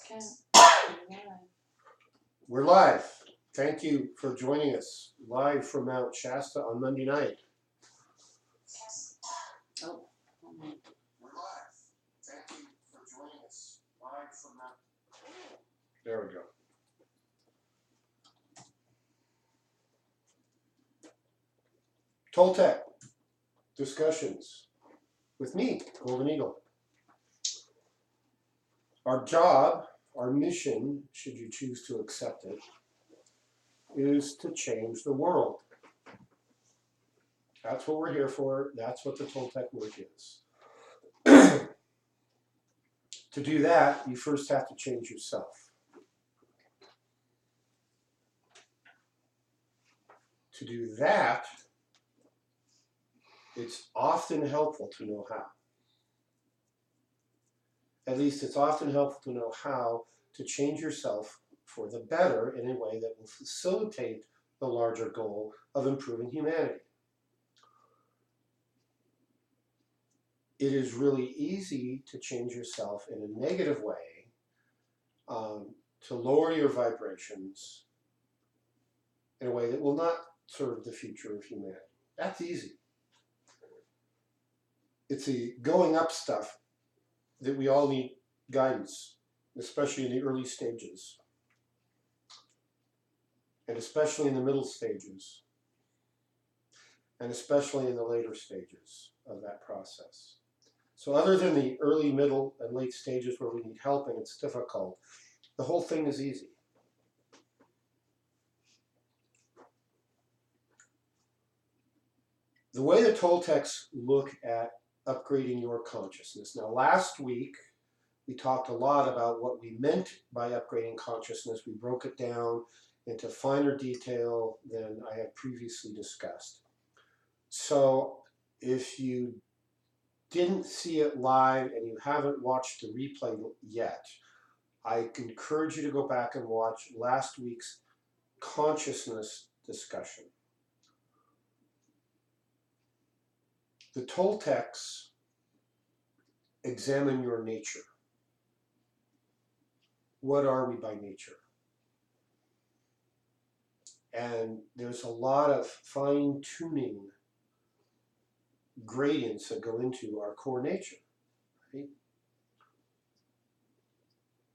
Okay. We're live. Thank you for joining us live from Mount Shasta on Monday night. Oh. We're live. Thank you for joining us live from Mount. There we go. Toltec discussions with me, Golden Eagle. Our job, our mission, should you choose to accept it, is to change the world. That's what we're here for. That's what the Toltec work is. To do that, you first have to change yourself. To do that, it's often helpful to know how. At least it's often helpful to know how to change yourself for the better in a way that will facilitate the larger goal of improving humanity. It is really easy to change yourself in a negative way, to lower your vibrations in a way that will not serve the future of humanity. That's easy. It's the going up stuff that we all need guidance, especially in the early stages, and especially in the middle stages, and especially in the later stages of that process. So other than the early, middle, and late stages where we need help and it's difficult, the whole thing is easy. The way the Toltecs look at upgrading your consciousness. Now, last week, we talked a lot about what we meant by upgrading consciousness. We broke it down into finer detail than I had previously discussed. So if you didn't see it live and you haven't watched the replay yet, I encourage you to go back and watch last week's consciousness discussion. The Toltecs examine your nature. What are we by nature? And there's a lot of fine-tuning gradients that go into our core nature. Right?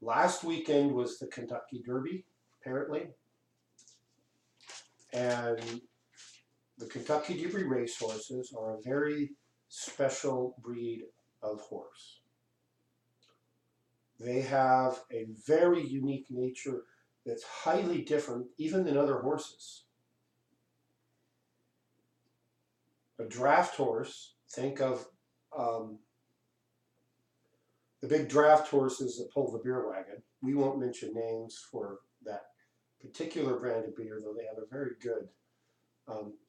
Last weekend was the Kentucky Derby, apparently. And the Kentucky Derby racehorses are a very special breed of horse. They have a very unique nature that's highly different even than other horses. A draft horse, think of the big draft horses that pull the beer wagon. We won't mention names for that particular brand of beer, though they have a very good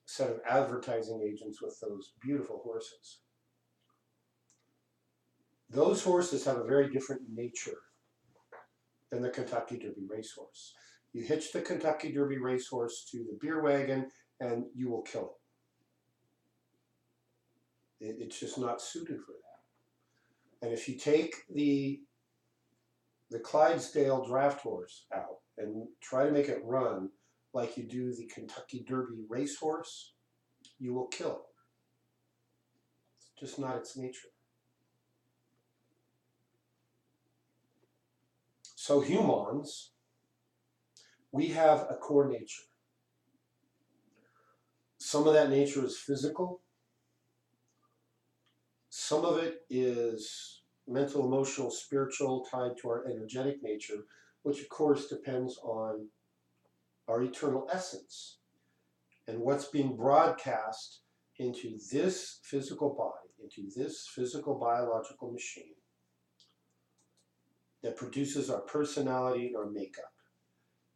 set of advertising agents with those beautiful horses. Those horses have a very different nature than the Kentucky Derby racehorse. You hitch the Kentucky Derby racehorse to the beer wagon and you will kill it. It's just not suited for that. And if you take the Clydesdale draft horse out and try to make it run like you do the Kentucky Derby racehorse, you will kill it. It's just not its nature. So humans, we have a core nature. Some of that nature is physical. Some of it is mental, emotional, spiritual, tied to our energetic nature, which of course depends on our eternal essence and what's being broadcast into this physical body, into this physical biological machine that produces our personality and our makeup.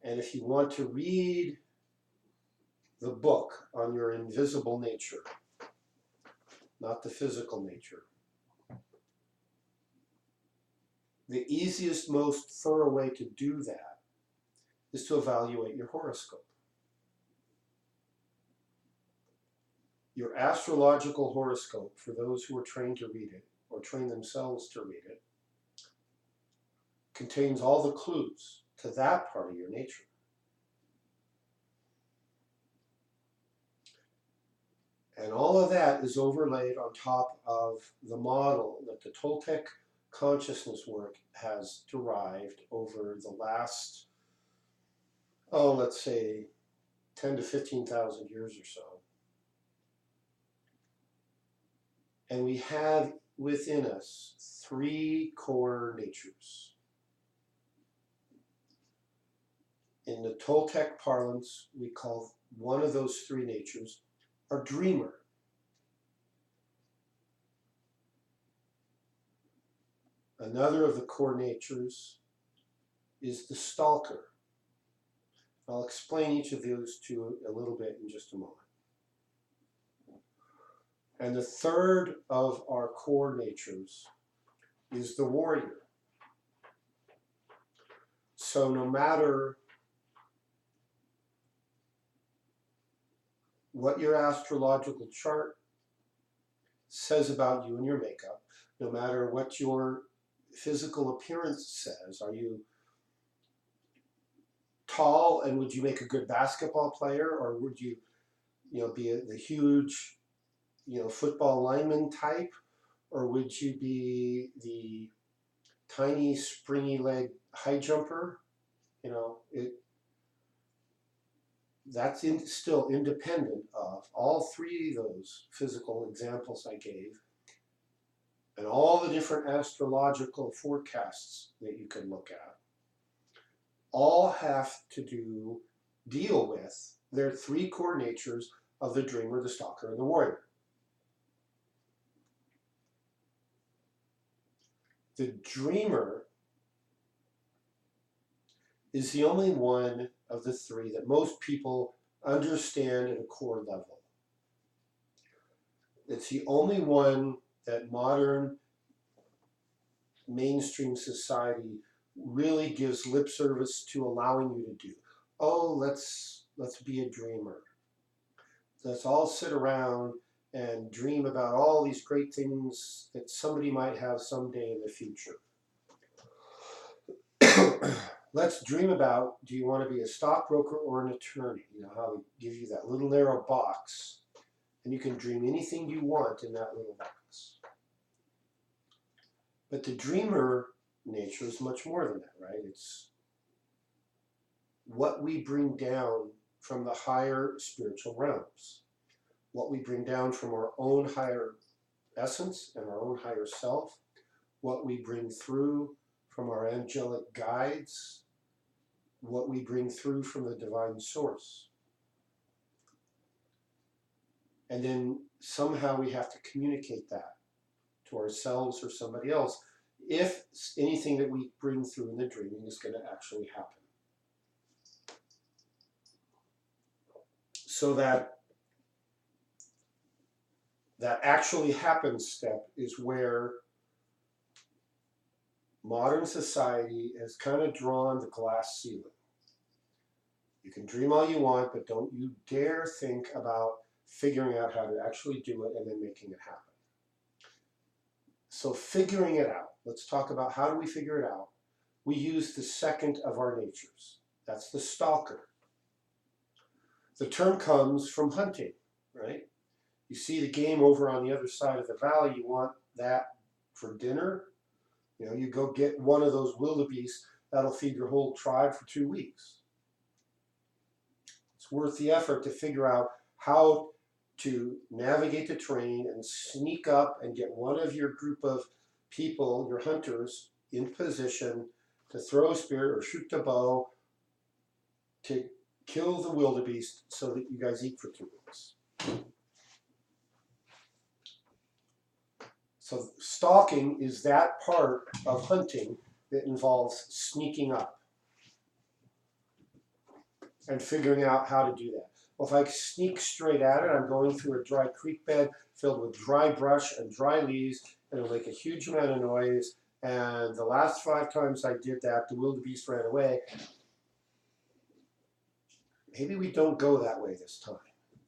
And if you want to read the book on your invisible nature, not the physical nature, the easiest, most thorough way to do that is to evaluate your horoscope. Your astrological horoscope, for those who are trained to read it, or train themselves to read it, contains all the clues to that part of your nature. And all of that is overlaid on top of the model that the Toltec consciousness work has derived over the last, let's say 10 to 15,000 years or so. And we have within us three core natures. In the Toltec parlance, we call one of those three natures a dreamer. Another of the core natures is the stalker. I'll explain each of those two a little bit in just a moment. And the third of our core natures is the warrior. So no matter what your astrological chart says about you and your makeup, no matter what your physical appearance says, are you tall and would you make a good basketball player, or would you, be the huge, football lineman type, or would you be the tiny, springy-leg high jumper? That's still independent of all three of those physical examples I gave, and all the different astrological forecasts that you can look at. All have to deal with their three core natures of the dreamer, the stalker, and the warrior. The dreamer is the only one of the three that most people understand at a core level. It's the only one that modern mainstream society really gives lip service to allowing you to do. Oh, let's be a dreamer. Let's all sit around and dream about all these great things that somebody might have someday in the future. Let's dream about, do you want to be a stockbroker or an attorney? How they give you that little narrow box, and you can dream anything you want in that little box. But the dreamer nature is much more than that, right? It's what we bring down from the higher spiritual realms, what we bring down from our own higher essence and our own higher self, what we bring through from our angelic guides, what we bring through from the divine source. And then somehow we have to communicate that to ourselves or somebody else if anything that we bring through in the dreaming is going to actually happen. So that actually happens step is where modern society has kind of drawn the glass ceiling. You can dream all you want, but don't you dare think about figuring out how to actually do it and then making it happen. So figuring it out. Let's talk about how do we figure it out. We use the second of our natures. That's the stalker. The term comes from hunting, right? You see the game over on the other side of the valley, you want that for dinner. You go get one of those wildebeest, that'll feed your whole tribe for 2 weeks. It's worth the effort to figure out how to navigate the terrain and sneak up and get one of your group of people, your hunters, in position to throw a spear or shoot the bow to kill the wildebeest so that you guys eat for 2 weeks. So stalking is that part of hunting that involves sneaking up and figuring out how to do that. Well, if I sneak straight at it, I'm going through a dry creek bed filled with dry brush and dry leaves, and it'll make a huge amount of noise. And the last 5 times I did that, the wildebeest ran away. Maybe we don't go that way this time.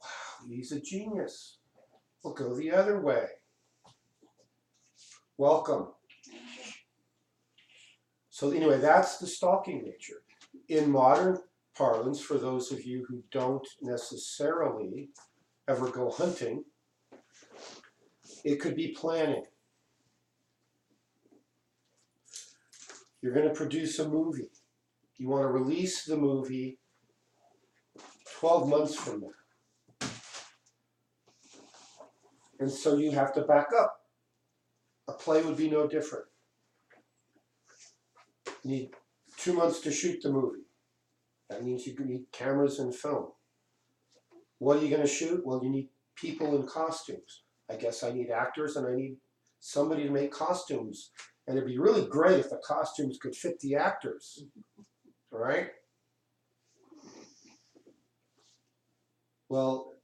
Wow, he's a genius. We'll go the other way. Welcome. So anyway, that's the stalking nature. In modern parlance, for those of you who don't necessarily ever go hunting, it could be planning. You're going to produce a movie. You want to release the movie 12 months from now. And so you have to back up. A play would be no different. You need 2 months to shoot the movie. That means you need cameras and film. What are you going to shoot? Well, you need people in costumes. I guess I need actors and I need somebody to make costumes. And it'd be really great if the costumes could fit the actors. All right? Well,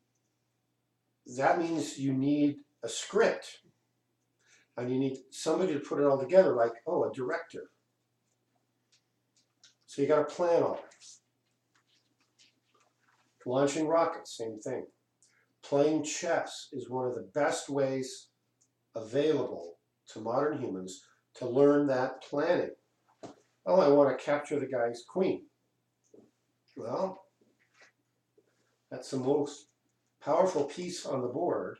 that means you need a script. And you need somebody to put it all together, like, oh, a director. So you got to plan all it. Launching rockets, same thing. Playing chess is one of the best ways available to modern humans to learn that planning. Oh, I want to capture the guy's queen. Well, that's the most powerful piece on the board.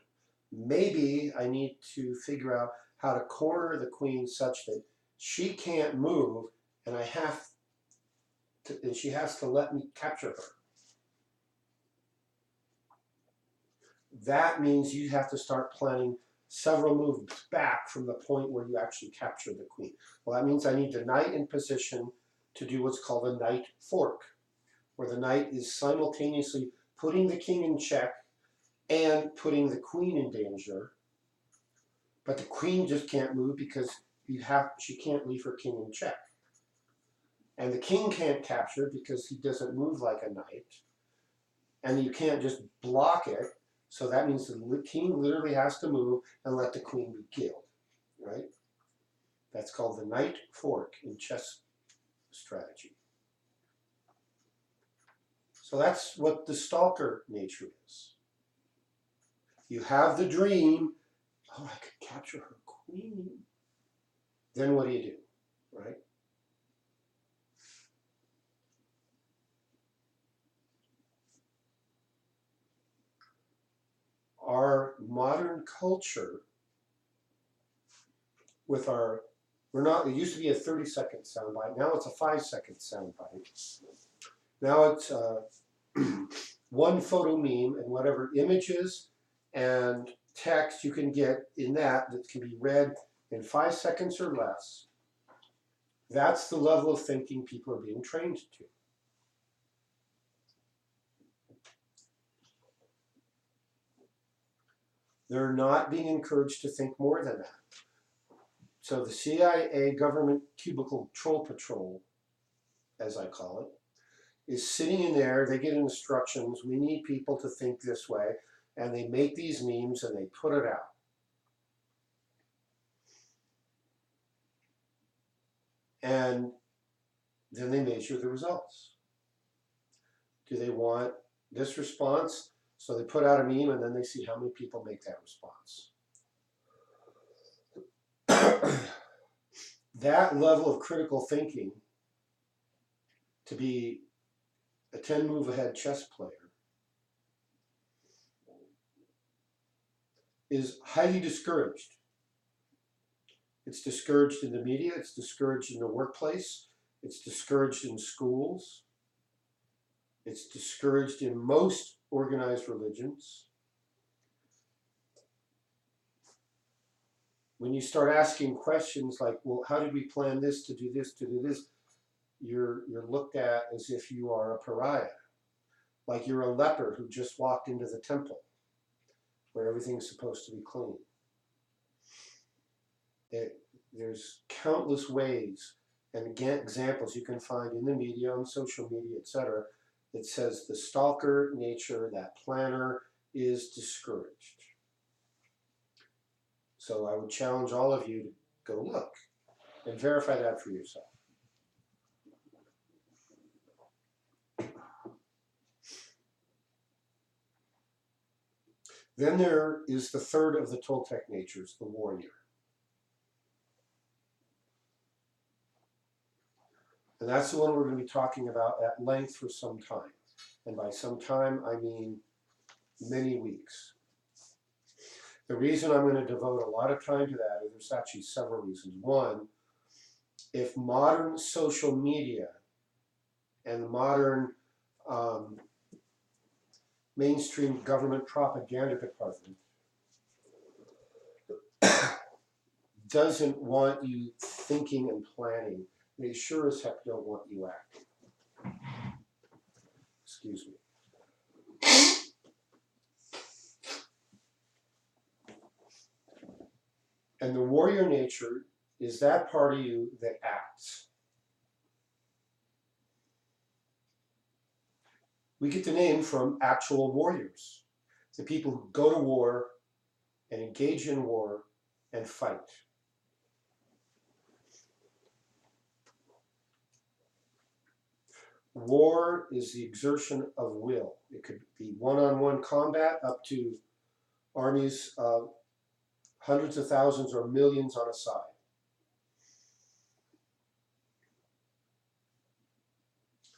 Maybe I need to figure out how to corner the queen such that she can't move and and she has to let me capture her. That means you have to start planning several moves back from the point where you actually capture the queen. Well, that means I need the knight in position to do what's called a knight fork, where the knight is simultaneously putting the king in check and putting the queen in danger. But the queen just can't move because she can't leave her king in check. And the king can't capture because he doesn't move like a knight. And you can't just block it. So that means the king literally has to move and let the queen be killed, right? That's called the knight fork in chess strategy. So that's what the stalker nature is. You have the dream, oh, I could capture her queen. Then what do, right? Our modern culture with it used to be a 30-second soundbite. Now it's a 5-second soundbite. Now it's one photo meme and whatever images and text you can get in that can be read in 5 seconds or less. That's the level of thinking people are being trained to. They're not being encouraged to think more than that. So the CIA government cubicle troll patrol, as I call it, is sitting in there. They get instructions. We need people to think this way. And they make these memes and they put it out. And then they measure the results. Do they want this response? So they put out a meme and then they see how many people make that response. That level of critical thinking, to be a 10-move ahead chess player, is highly discouraged. It's discouraged in the media, it's discouraged in the workplace, it's discouraged in schools, it's discouraged in most organized religions. When you start asking questions like, well, how did we plan this, to do this, to do this? You're looked at as if you are a pariah. Like you're a leper who just walked into the temple where everything's supposed to be clean. There's countless ways and again, examples you can find in the media, on social media, etc., that says the stalker nature, that planner, is discouraged. So I would challenge all of you to go look and verify that for yourself. Then there is the third of the Toltec natures, the warrior. And that's the one we're going to be talking about at length for some time. And by some time, I mean many weeks. The reason I'm going to devote a lot of time to that, and there's actually several reasons. One, if modern social media and the modern mainstream government propaganda department doesn't want you thinking and planning, they sure as heck don't want you acting. Excuse me. And the warrior nature is that part of you that acts. We get the name from actual warriors, the people who go to war and engage in war and fight. War is the exertion of will. It could be one-on-one combat up to armies of hundreds of thousands or millions on a side.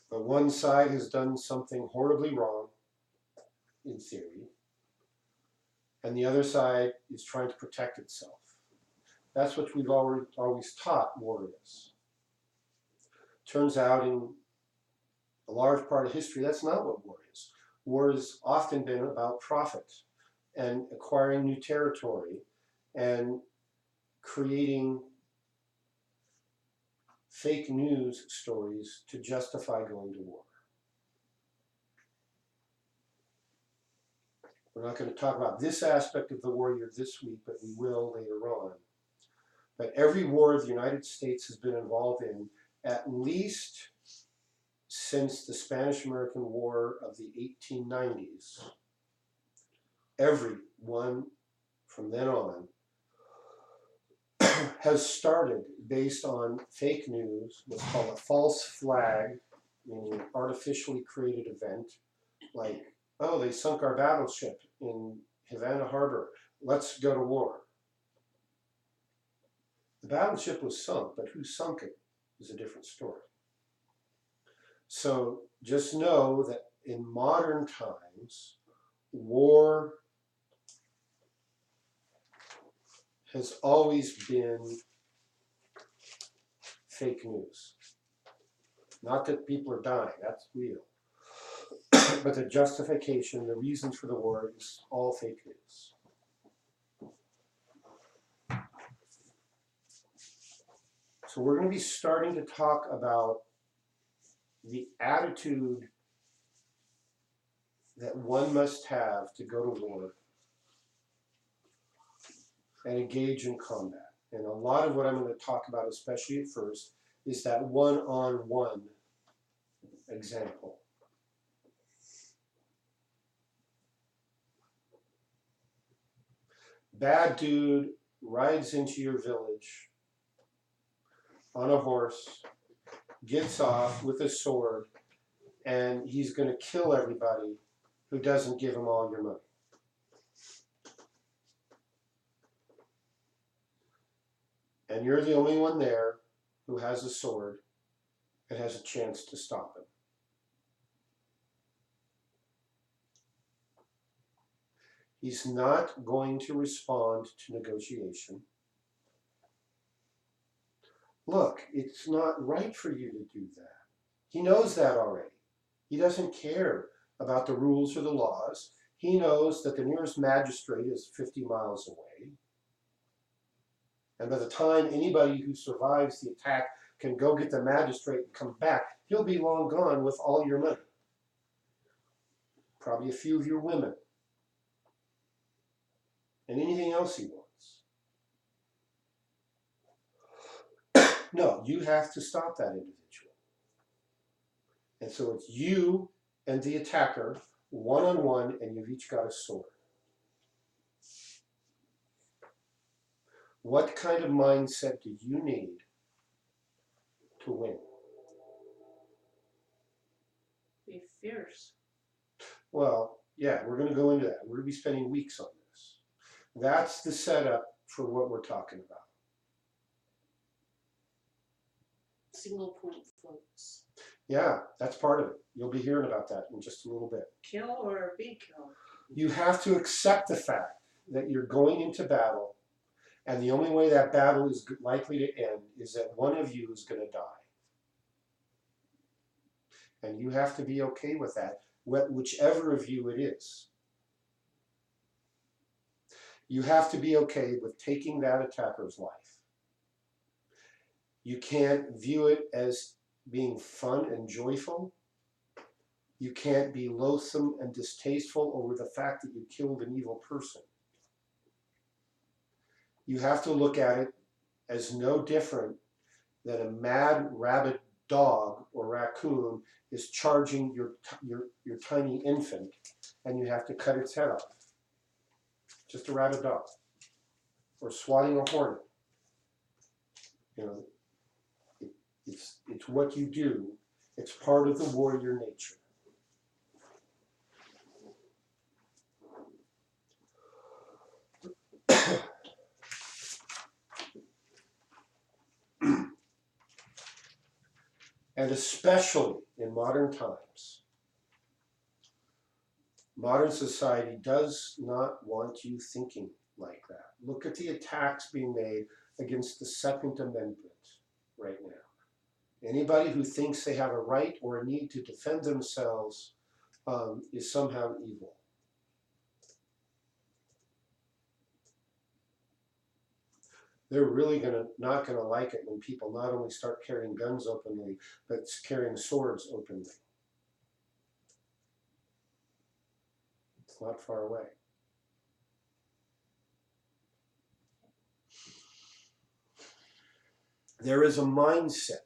But one side has done something horribly wrong, in theory, and the other side is trying to protect itself. That's what we've always taught war is. Turns out in a large part of history, that's not what war is. War has often been about profit and acquiring new territory and creating fake news stories to justify going to war. We're not going to talk about this aspect of the warrior this week, but we will later on. But every war the United States has been involved in, at least since the Spanish-American War of the 1890s, every one from then on has started based on fake news, what's called a false flag, meaning an artificially created event, like, oh, they sunk our battleship in Havana Harbor, let's go to war. The battleship was sunk, but who sunk it is a different story. So just know that in modern times, war has always been fake news. Not that people are dying, that's real. But the justification, the reasons for the war is all fake news. So we're going to be starting to talk about the attitude that one must have to go to war and engage in combat. And a lot of what I'm going to talk about, especially at first, is that one-on-one example. Bad dude rides into your village on a horse, gets off with a sword, and he's going to kill everybody who doesn't give him all your money. And you're the only one there who has a sword and has a chance to stop him. He's not going to respond to negotiation. Look, it's not right for you to do that. He knows that already. He doesn't care about the rules or the laws. He knows that the nearest magistrate is 50 miles away. And by the time anybody who survives the attack can go get the magistrate and come back, he'll be long gone with all your money. Probably a few of your women. And anything else he wants. No, you have to stop that individual. And so it's you and the attacker, one-on-one, and you've each got a sword. What kind of mindset do you need to win? Be fierce. Well, yeah, we're going to go into that. We're going to be spending weeks on this. That's the setup for what we're talking about. single point floats. Yeah, that's part of it. You'll be hearing about that in just a little bit. Kill or be killed. You have to accept the fact that you're going into battle, and the only way that battle is likely to end is that one of you is going to die. And you have to be okay with that, whichever of you it is. You have to be okay with taking that attacker's life. You can't view it as being fun and joyful. You can't be loathsome and distasteful over the fact that you killed an evil person. You have to look at it as no different than a mad rabid dog or raccoon is charging your tiny infant, and you have to cut its head off. Just a rabid dog. Or swatting a hornet. You know, it's what you do. It's part of the warrior nature. And especially in modern times, modern society does not want you thinking like that. Look at the attacks being made against the Second Amendment right now. Anybody who thinks they have a right or a need to defend themselves is somehow evil. They're really not gonna like it when people not only start carrying guns openly, but carrying swords openly. It's not far away. There is a mindset,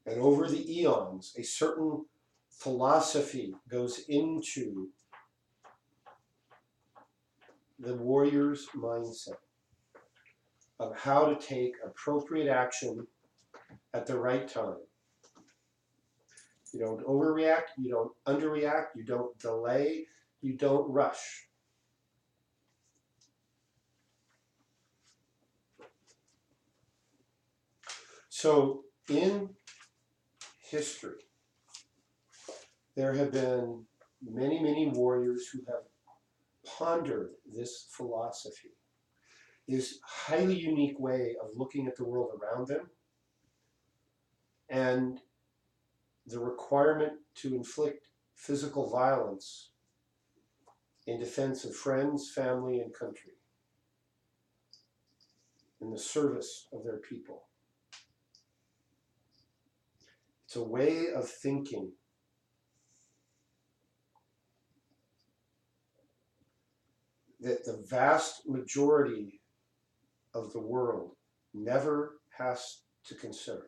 and over the eons, a certain philosophy goes into the warrior's mindset of how to take appropriate action at the right time. You don't overreact, you don't underreact, you don't delay, you don't rush. So in history, there have been many, many warriors who have pondered this philosophy, this highly unique way of looking at the world around them, and the requirement to inflict physical violence in defense of friends, family, and country, in the service of their people. It's a way of thinking that the vast majority of the world never has to consider.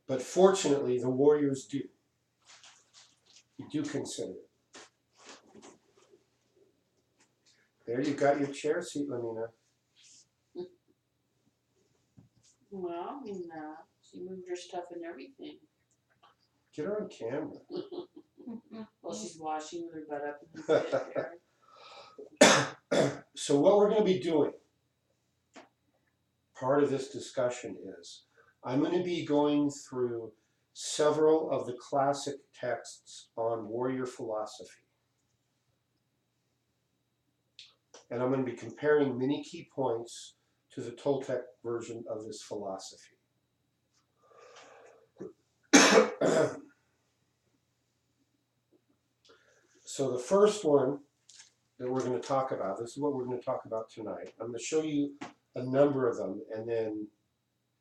But fortunately, the warriors do. You do consider it. There you've got your chair seat, Lamina. Well, I mean, she moved her stuff and everything. Get her on camera. Well, she's washing with her butt up in the chair. So what we're going to be doing, part of this discussion is, I'm going to be going through several of the classic texts on warrior philosophy. And I'm going to be comparing many key points to the Toltec version of this philosophy. So the first one that we're going to talk about, this is what we're going to talk about tonight. I'm going to show you a number of them, and then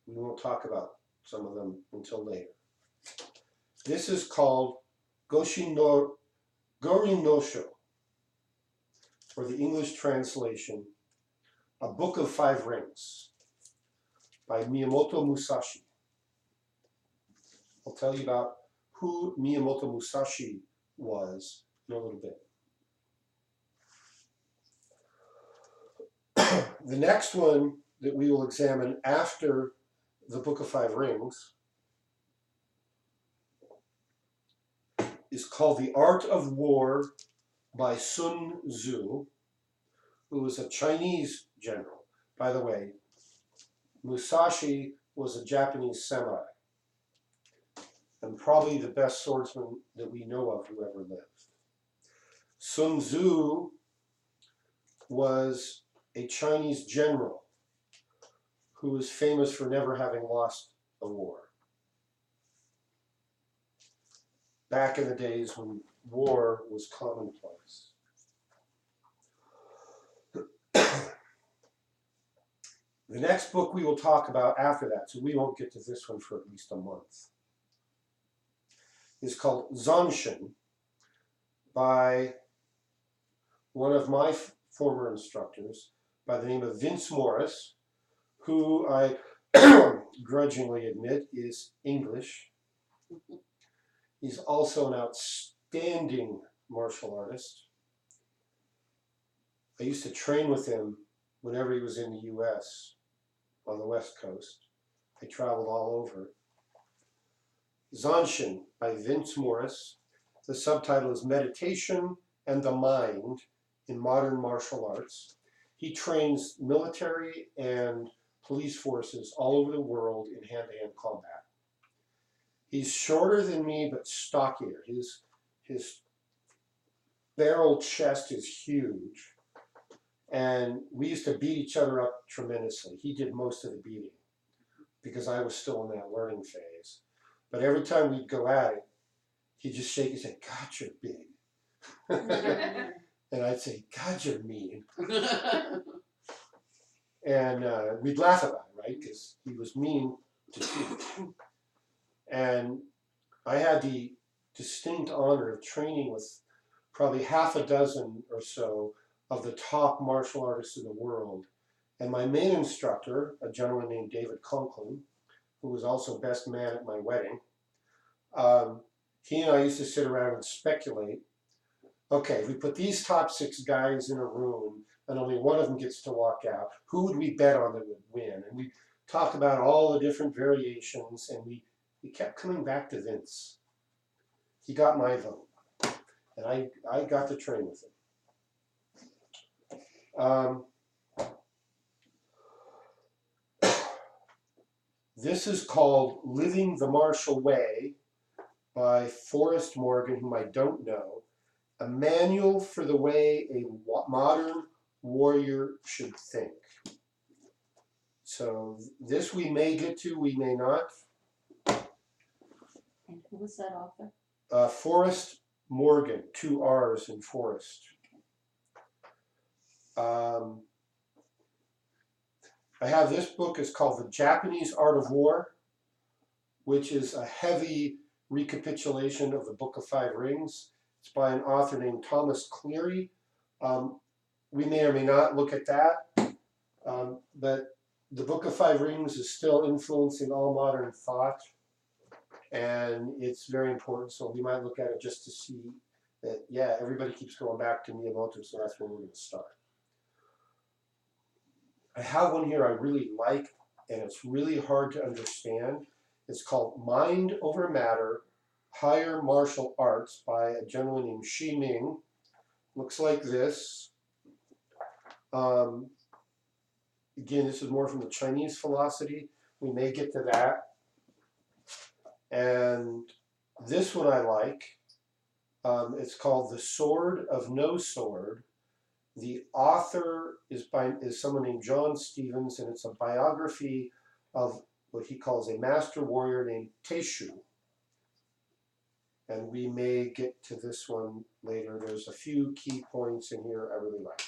we won't talk about some of them until later. This is called Gorin no-sho, or the English translation, A Book of Five Rings, by Miyamoto Musashi. I'll tell you about who Miyamoto Musashi was in a little bit. The next one that we will examine after the Book of Five Rings is called The Art of War by Sun Tzu, who was a Chinese general. By the way, Musashi was a Japanese samurai, and probably the best swordsman that we know of who ever lived. Sun Tzu was a Chinese general who was famous for never having lost a war. Back in the days when war was commonplace. The next book we will talk about after that, so we won't get to this one for at least a month, is called Zanshin by one of my former instructors by the name of Vince Morris, who I grudgingly admit is English. He's also an outstanding martial artist. I used to train with him whenever he was in the US on the West Coast. I traveled all over. Zanshin by Vince Morris. The subtitle is Meditation and the Mind in Modern Martial Arts. He trains military and police forces all over the world in hand-to-hand combat. He's shorter than me, but stockier. His barrel chest is huge. And we used to beat each other up tremendously. He did most of the beating because I was still in that learning phase. But every time we'd go at it, he'd just shake his head, God, you're big. And I'd say, God, you're mean. And we'd laugh about it, right? Because he was mean to teach. And I had the distinct honor of training with probably half a dozen or so of the top martial artists in the world. And my main instructor, a gentleman named David Conklin, who was also best man at my wedding, he and I used to sit around and speculate, okay, if we put these top 6 guys in a room and only one of them gets to walk out, who would we bet on that would win? And we talked about all the different variations, and we kept coming back to Vince. He got my vote, and I got to train with him. This is called Living the Martial Way by Forrest Morgan, whom I don't know. A manual for the way a modern warrior should think. So this we may get to, we may not. And who was that author? Forrest Morgan, 2 R's in Forrest. I have this book. It's called The Japanese Art of War, which is a heavy recapitulation of the Book of 5 Rings. It's by an author named Thomas Cleary. We may or may not look at that, but the Book of 5 Rings is still influencing all modern thought, and it's very important, so we might look at it just to see that, yeah, everybody keeps going back to Miyamoto, so that's where we're going to start. I have one here I really like, and it's really hard to understand. It's called Mind Over Matter, Higher Martial Arts by a gentleman named Shi Ming. Looks like this. Again, this is more from the Chinese philosophy. We may get to that. And this one I like. It's called The Sword of No Sword. The author is someone named John Stevens, and it's a biography of what he calls a master warrior named Teishu. And we may get to this one later. There's a few key points in here I really like.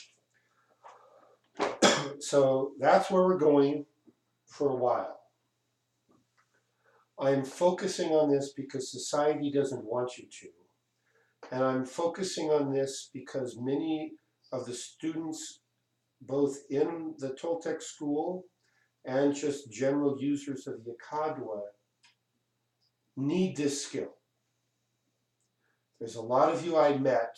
So that's where we're going for a while. I'm focusing on this because society doesn't want you to. And I'm focusing on this because many of the students, both in the Toltec school and just general users of the Akadwa, need this skill. There's a lot of you I met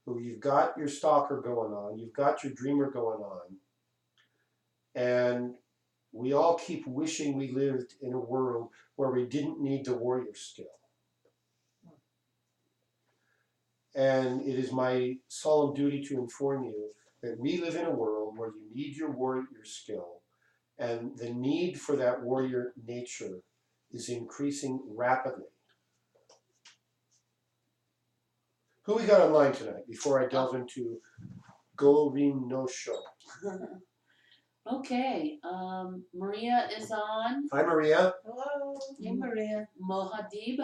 who you've got your stalker going on, you've got your dreamer going on, and we all keep wishing we lived in a world where we didn't need the warrior skill. and it is my solemn duty to inform you that we live in a world where you need your warrior skill, and the need for that warrior nature is increasing rapidly. Who we got online tonight before I delve into Gorin no Sho? Okay, Maria is on. Hi, Maria. Hello. Hey, Maria. Mohadib,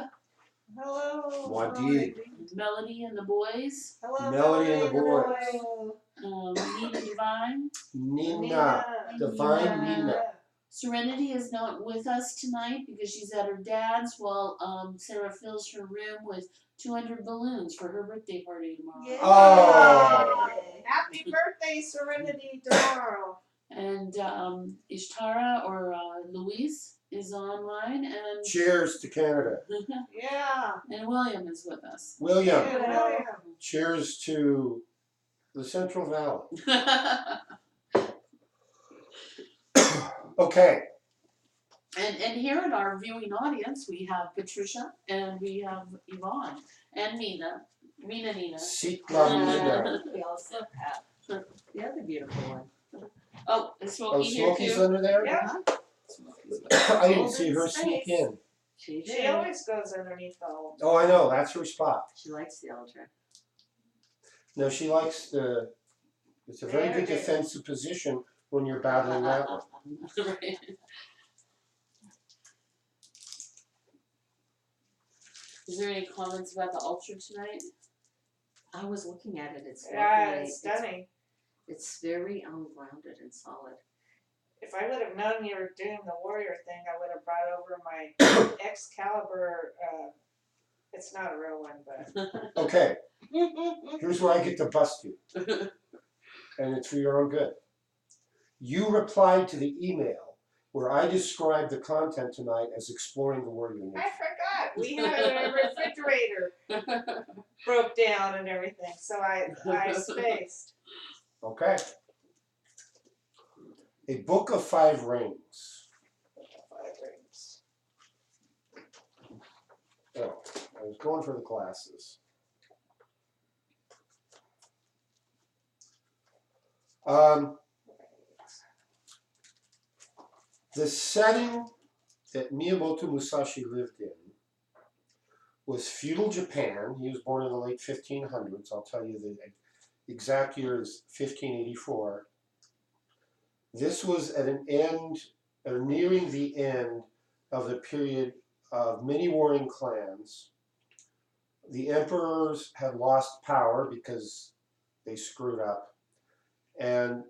Hello. Wadid. Melody and the boys, Hello. Melody and the boys. Nina Divine. Nina. Divine Nina. Serenity is not with us tonight because she's at her dad's while Sarah fills her room with 200 balloons for her birthday party tomorrow. Yay. Oh. Happy birthday, Serenity, tomorrow. And Ishtara or Louise is online, and Cheers to Canada. Yeah. and William is with us. William. Yeah. Cheers to the Central Valley. Okay. And here in our viewing audience, we have Patricia, and we have Yvonne, and Nina. Sitla Nina. We also have the other beautiful one. Oh, is Oh, Smokey here Smokey's too? under there? Yeah. Smokey's with us. I didn't see her sneak in. She She did. always goes underneath the old. Oh, I know. That's her spot. She likes the ultra. No, she likes the. It's a very There good it is. defensive position when you're battling that one. Right. Is there any comments about the ultra tonight? I was looking at it. It's Yeah, lovely. it's stunning. It's very grounded and solid. If I would have known you were doing the warrior thing, I would have brought over my Excalibur. It's not a real one, but. Okay, here's where I get to bust you. And it's for your own good. You replied to the email where I described the content tonight as exploring the warrior I nature. forgot. We had a refrigerator broke down and everything, so I spaced. Okay. A Book of Five Rings. 5 rings. Oh, I was going for the glasses. The setting that Miyamoto Musashi lived in was feudal Japan. He was born in the late 1500s. I'll tell you the exact year is 1584. This was at an end, or nearing the end of the period of many warring clans. The emperors had lost power because they screwed up, and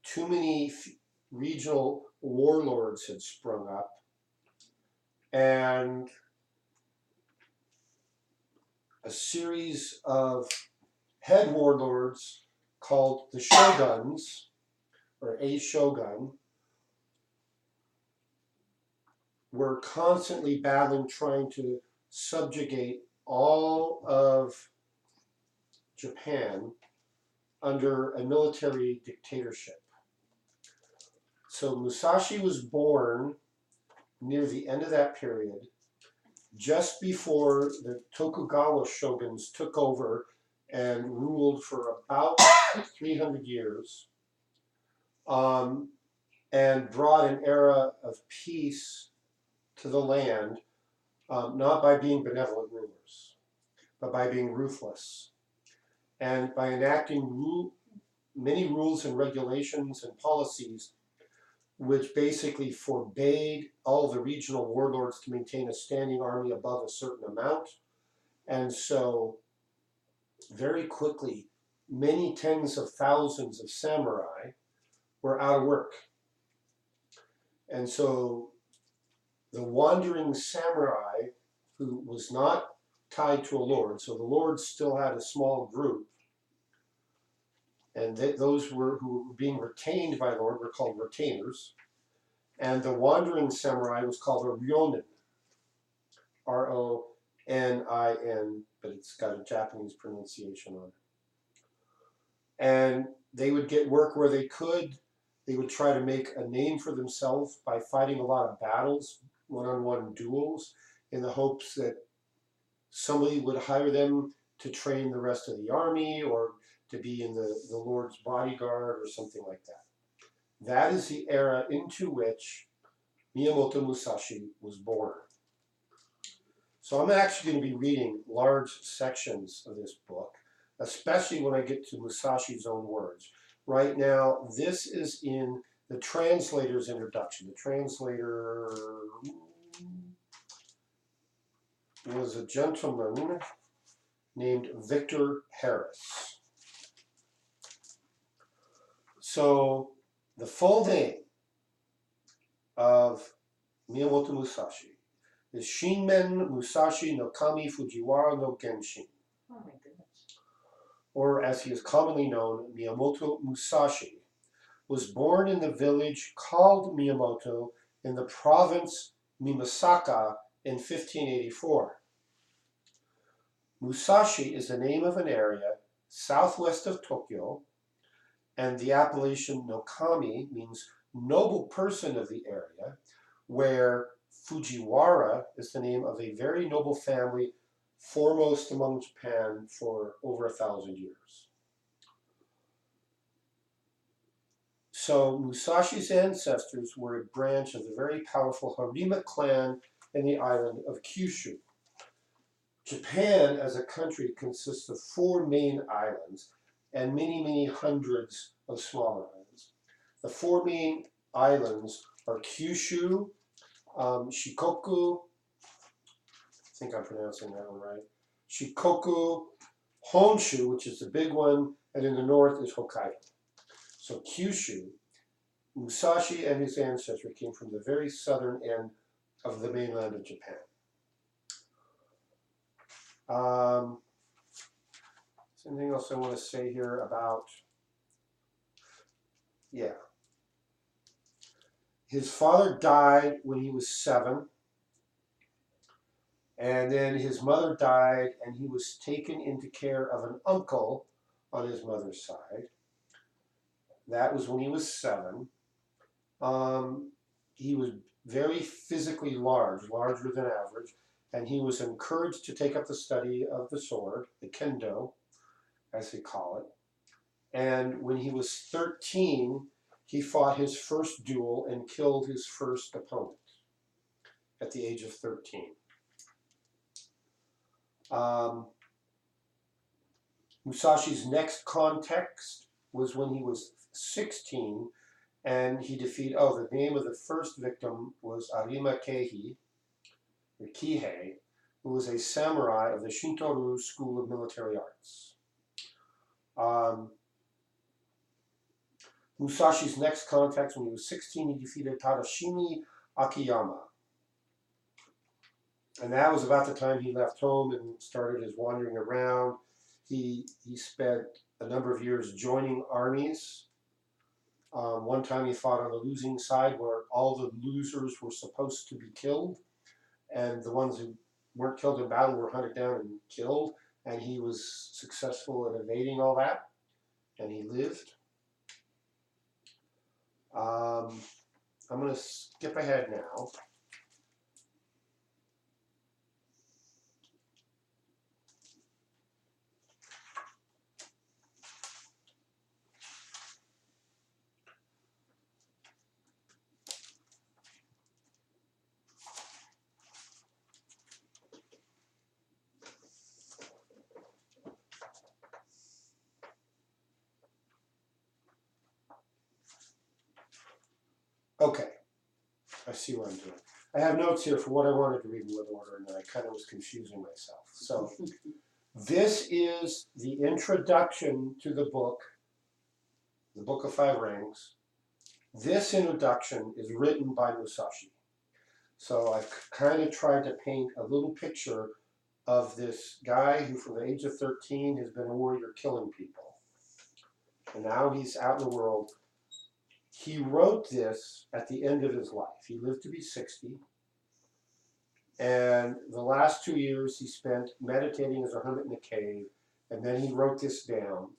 too many regional warlords had sprung up, and a series of head warlords called the shoguns, or a shogun, were constantly battling, trying to subjugate all of Japan under a military dictatorship. So Musashi was born near the end of that period, just before the Tokugawa shoguns took over and ruled for about 300 years, and brought an era of peace to the land, not by being benevolent rulers, but by being ruthless, and by enacting many rules and regulations and policies which basically forbade all the regional warlords to maintain a standing army above a certain amount. And so very quickly, many tens of thousands of samurai were out of work. And so the wandering samurai, who was not tied to a lord, so the lords still had a small group, and those who were being retained by lord were called retainers, and the wandering samurai was called a ryonin, R-O-N-I-N, but it's got a Japanese pronunciation on it. And they would get work where they could. They would try to make a name for themselves by fighting a lot of battles, one-on-one duels, in the hopes that somebody would hire them to train the rest of the army or to be in the Lord's bodyguard or something like that. That is the era into which Miyamoto Musashi was born. So I'm actually going to be reading large sections of this book, especially when I get to Musashi's own words. Right now, this is in the translator's introduction. The translator was a gentleman named Victor Harris. So the full name of Miyamoto Musashi is Shinmen Musashi no Kami Fujiwara no Genshin, Oh my goodness. or as he is commonly known, Miyamoto Musashi, was born in the village called Miyamoto in the province Mimasaka in 1584. Musashi is the name of an area southwest of Tokyo, and the appellation no Kami means noble person of the area, where Fujiwara is the name of a very noble family foremost among Japan for over 1,000 years. So Musashi's ancestors were a branch of the very powerful Harima clan in the island of Kyushu. Japan as a country consists of 4 main islands and many, many hundreds of smaller islands. The 4 main islands are Kyushu, Shikoku, I think I'm pronouncing that one right, Shikoku, Honshu, which is the big one, and in the north is Hokkaido. So Kyushu, Musashi and his ancestry came from the very southern end of the mainland of Japan. Something else I want to say here about, his father died when he was 7, and then his mother died, and he was taken into care of an uncle on his mother's side. That was when he was 7. He was very physically large, larger than average, and he was encouraged to take up the study of the sword, the kendo, as they call it. And when he was 13, he fought his first duel and killed his first opponent at the age of 13. Musashi's next context was when he was 16, and he defeated, the name of the first victim was Arima Kihei, or Kihei, who was a samurai of the Shinto-ryu School of Military Arts. Musashi's next context, when he was 16, he defeated Tadashimi Akiyama. And that was about the time he left home and started his wandering around. He spent a number of years joining armies. One time he fought on the losing side where all the losers were supposed to be killed, and the ones who weren't killed in battle were hunted down and killed, and he was successful in evading all that, and he lived. I'm going to skip ahead now. Okay, I see what I'm doing. I have notes here for what I wanted to read in what order, and then I kind of was confusing myself. So this is the introduction to the Book of 5 Rings. This introduction is written by Musashi. So I've kind of tried to paint a little picture of this guy who from the age of 13 has been a warrior killing people. And now he's out in the world. He wrote this at the end of his life. He lived to be 60. And the last 2 years he spent meditating as a hermit in a cave. And then he wrote this down.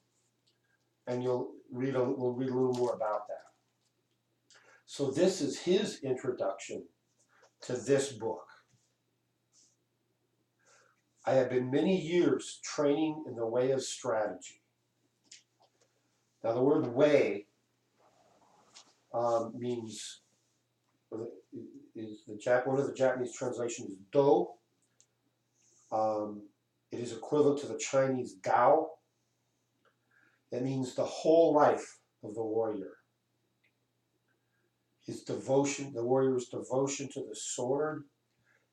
And we'll read a little more about that. So this is his introduction to this book. I have been many years training in the way of strategy. Now, the word way means, one of the Japanese translations is do. It is equivalent to the Chinese Gao. It means the whole life of the warrior. His devotion, the warrior's devotion to the sword,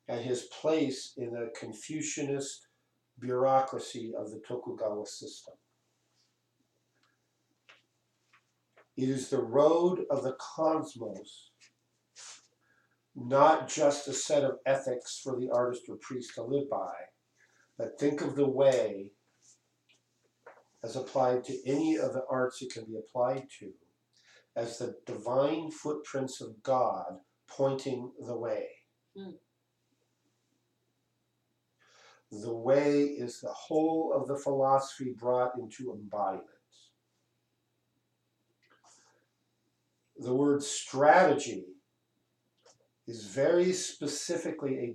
and his place in the Confucianist bureaucracy of the Tokugawa system. It is the road of the cosmos, not just a set of ethics for the artist or priest to live by, but think of the way as applied to any of the arts it can be applied to, as the divine footprints of God pointing the way. The way is the whole of the philosophy brought into embodiment. The word strategy is very specifically a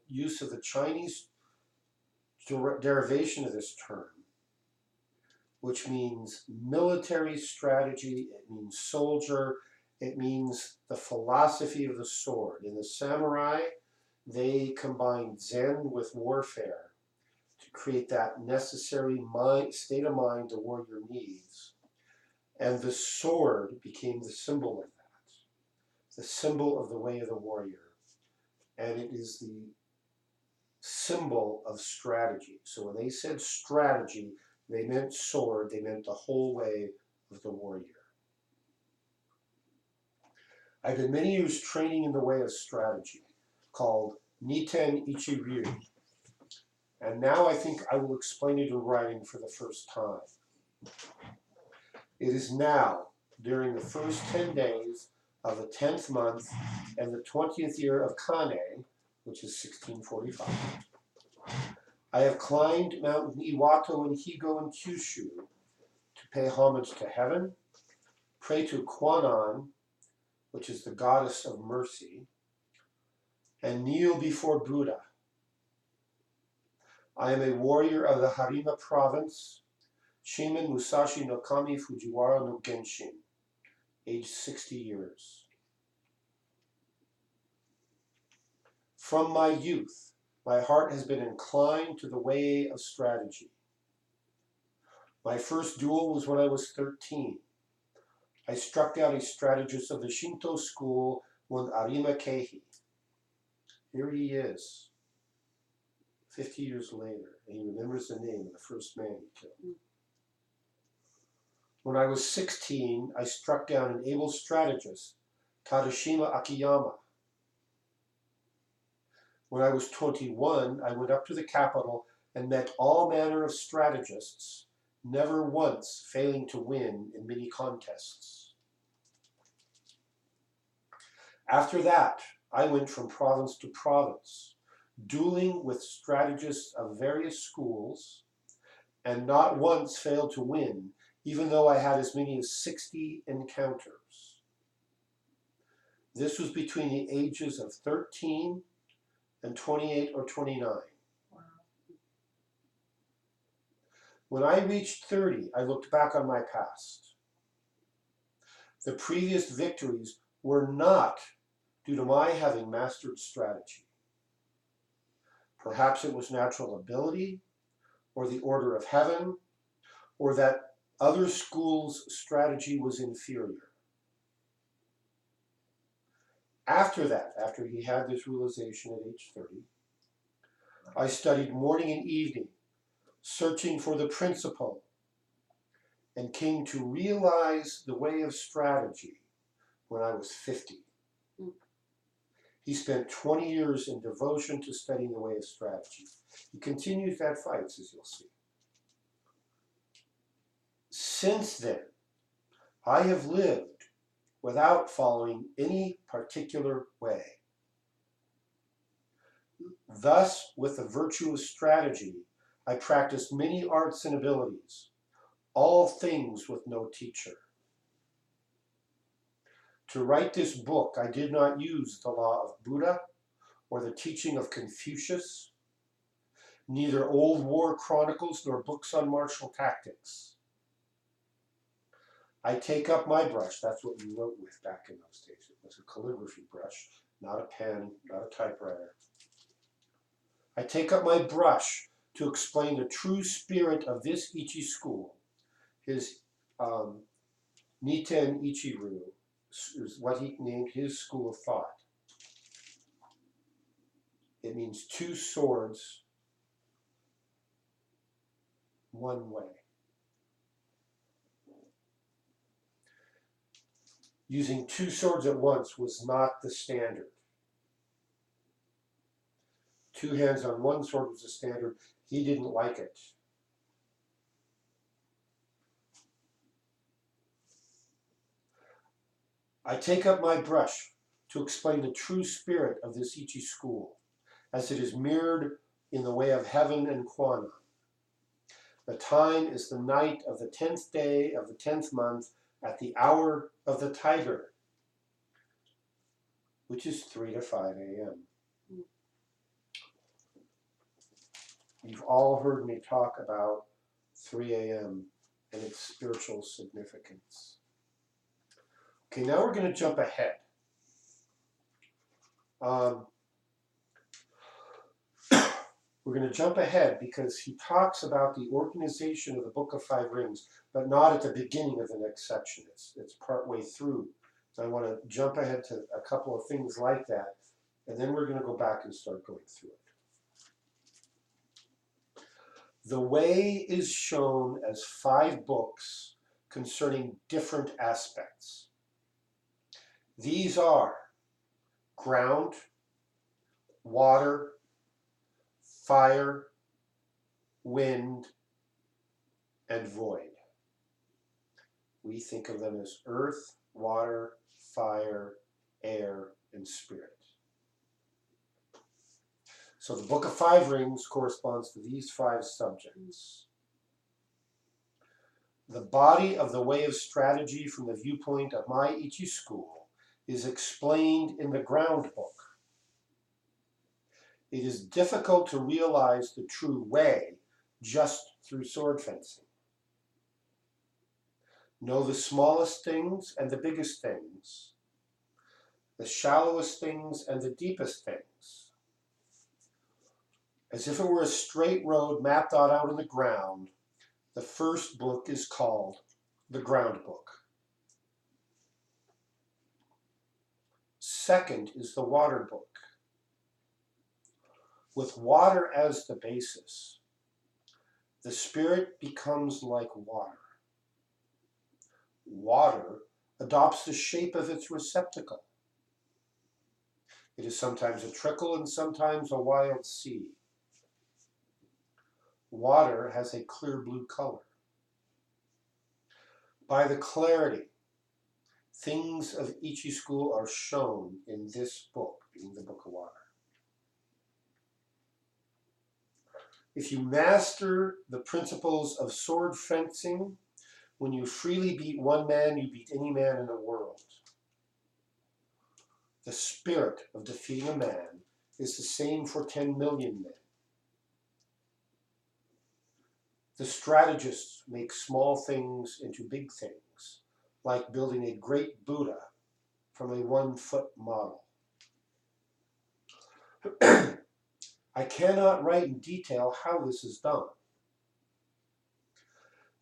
use of the Chinese derivation of this term, which means military strategy, it means soldier, it means the philosophy of the sword. In the samurai, they combined Zen with warfare to create that necessary state of mind the warrior needs. And the sword became the symbol of that, the symbol of the way of the warrior. And it is the symbol of strategy. So when they said strategy, they meant sword, they meant the whole way of the warrior. I've been many years training in the way of strategy, called Niten Ichi-ryu. And now I think I will explain it in writing for the first time. It is now, during the first 10 days of the 10th month and the 20th year of Kane, which is 1645. I have climbed Mountain Iwato in Higo and Kyushu to pay homage to heaven, pray to Kwannon, which is the goddess of mercy, and kneel before Buddha. I am a warrior of the Harima province, Shimen Musashi no Kami Fujiwara no Genshin, aged 60 years. From my youth, my heart has been inclined to the way of strategy. My first duel was when I was 13. I struck down a strategist of the Shinto school, one Arima Keihi. Here he is, 50 years later, and he remembers the name of the first man he killed. When I was 16, I struck down an able strategist, Tadashima Akiyama. When I was 21, I went up to the capital and met all manner of strategists, never once failing to win in many contests. After that, I went from province to province, dueling with strategists of various schools, and not once failed to win, even though I had as many as 60 encounters. This was between the ages of 13 and 28 or 29. Wow. When I reached 30, I looked back on my past. The previous victories were not due to my having mastered strategy. Perhaps it was natural ability, or the order of heaven, or that other schools' strategy was inferior. After that, after he had this realization at age 30, I studied morning and evening, searching for the principle, and came to realize the way of strategy when I was 50. He spent 20 years in devotion to studying the way of strategy. He continues that fight, as you'll see. Since then, I have lived without following any particular way. Thus, with the virtue of strategy, I practiced many arts and abilities, all things with no teacher. To write this book, I did not use the law of Buddha or the teaching of Confucius, neither old war chronicles nor books on martial tactics. I take up my brush, that's what we wrote with back in those days. It was a calligraphy brush, not a pen, not a typewriter. I take up my brush to explain the true spirit of this Ichi school. His Niten Ichiru is what he named his school of thought. It means two swords, one way. Using two swords at once was not the standard. Two hands on one sword was the standard. He didn't like it. I take up my brush to explain the true spirit of this Ichi school, as it is mirrored in the way of heaven and Kwana. The time is the night of the 10th day of the 10th month at the hour of the tiger, which is 3 to 5 a.m. You've all heard me talk about 3 a.m. and its spiritual significance. Okay, now we're going to jump ahead. We're going to jump ahead because he talks about the organization of the Book of Five Rings, but not at the beginning of the next section. It's partway through. So I want to jump ahead to a couple of things like that, and then we're going to go back and start going through it. The way is shown as 5 books concerning different aspects. These are ground, water, fire, wind, and void. We think of them as earth, water, fire, air, and spirit. So the Book of Five Rings corresponds to these 5 subjects. The body of the way of strategy from the viewpoint of my Ichi school is explained in the ground book. It is difficult to realize the true way just through sword fencing. Know the smallest things and the biggest things, the shallowest things and the deepest things. As if it were a straight road mapped out in the ground, the first book is called the ground book. Second is the water book. With water as the basis, the spirit becomes like water. Water adopts the shape of its receptacle. It is sometimes a trickle and sometimes a wild sea. Water has a clear blue color. By the clarity, things of Ichi school are shown in this book, being the Book of Water. If you master the principles of sword fencing, when you freely beat one man, you beat any man in the world. The spirit of defeating a man is the same for 10 million men. The strategists make small things into big things, like building a great Buddha from a 1-foot model. I cannot write in detail how this is done.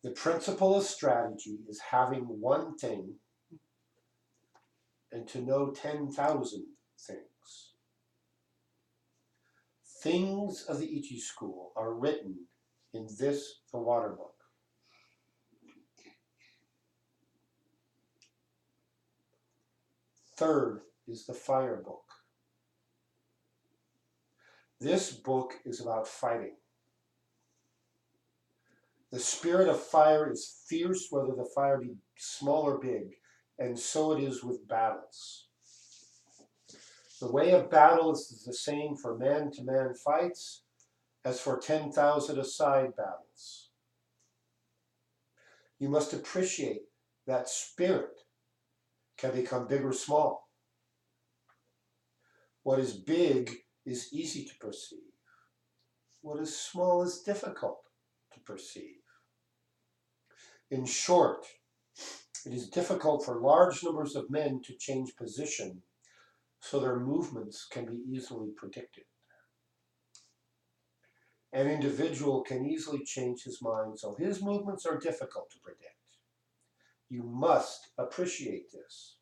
The principle of strategy is having one thing and to know 10,000 things. Things of the Ichi school are written in this, the water book. Third is the fire book. This book is about fighting. The spirit of fire is fierce, whether the fire be small or big, and so it is with battles. The way of battle is the same for man-to-man fights as for 10,000 aside battles. You must appreciate that spirit can become big or small. What is big is easy to perceive. what is small is difficult to perceive. In short, it is difficult for large numbers of men to change position so their movements can be easily predicted. An individual can easily change his mind so his movements are difficult to predict. You must appreciate this.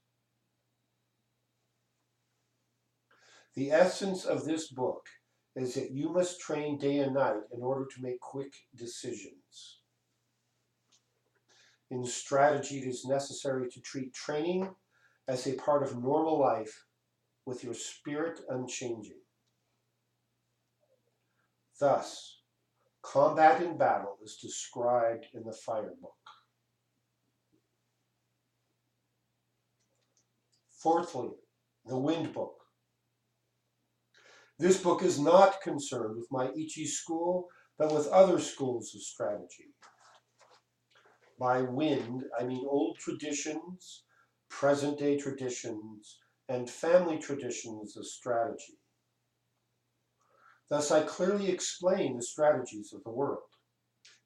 The essence of this book is that you must train day and night in order to make quick decisions. In strategy, it is necessary to treat training as a part of normal life with your spirit unchanging. Thus, combat in battle is described in the Fire Book. Fourthly, the Wind Book. This book is not concerned with my Ichi school, but with other schools of strategy. By wind, I mean old traditions, present-day traditions, and family traditions of strategy. Thus, I clearly explain the strategies of the world.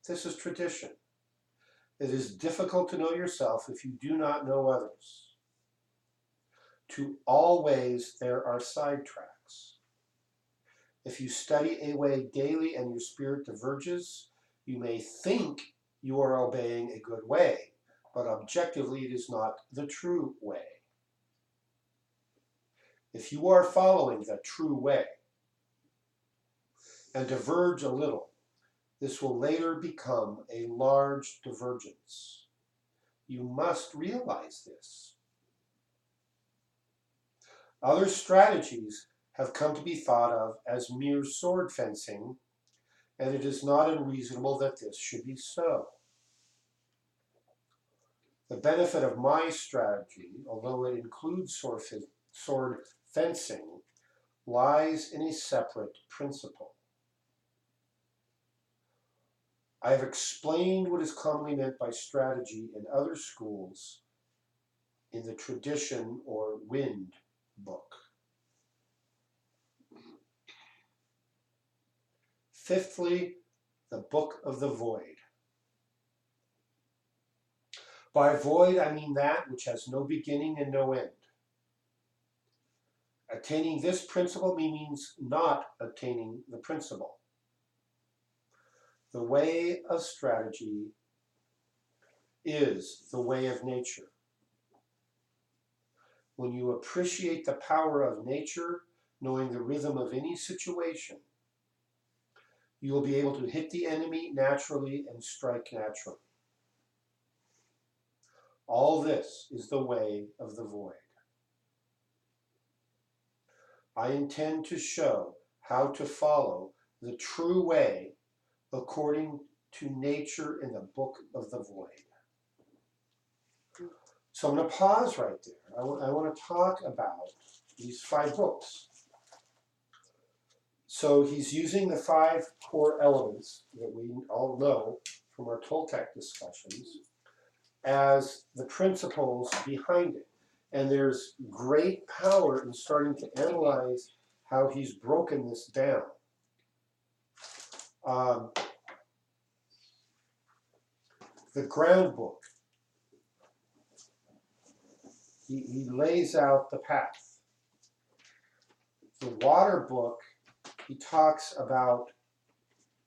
This is tradition. It is difficult to know yourself if you do not know others. To all ways, there are sidetracks. If you study a way daily and your spirit diverges, you may think you are obeying a good way, but objectively it is not the true way. If you are following the true way and diverge a little, this will later become a large divergence. You must realize this. Other strategies have come to be thought of as mere sword fencing, and it is not unreasonable that this should be so. The benefit of my strategy, although it includes sword fencing, lies in a separate principle. I have explained what is commonly meant by strategy in other schools in the tradition or wind book. Fifthly, the Book of the Void. By void, I mean that which has no beginning and no end. Attaining this principle means not attaining the principle. The way of strategy is the way of nature. When you appreciate the power of nature, knowing the rhythm of any situation, you will be able to hit the enemy naturally and strike naturally. All this is the way of the void. I intend to show how to follow the true way according to nature in the Book of the Void. So I'm going to pause right there. I want to talk about these 5 books. So he's using the 5 core elements that we all know from our Toltec discussions as the principles behind it. And there's great power in starting to analyze how he's broken this down. The ground book, he lays out the path. The water book, he talks about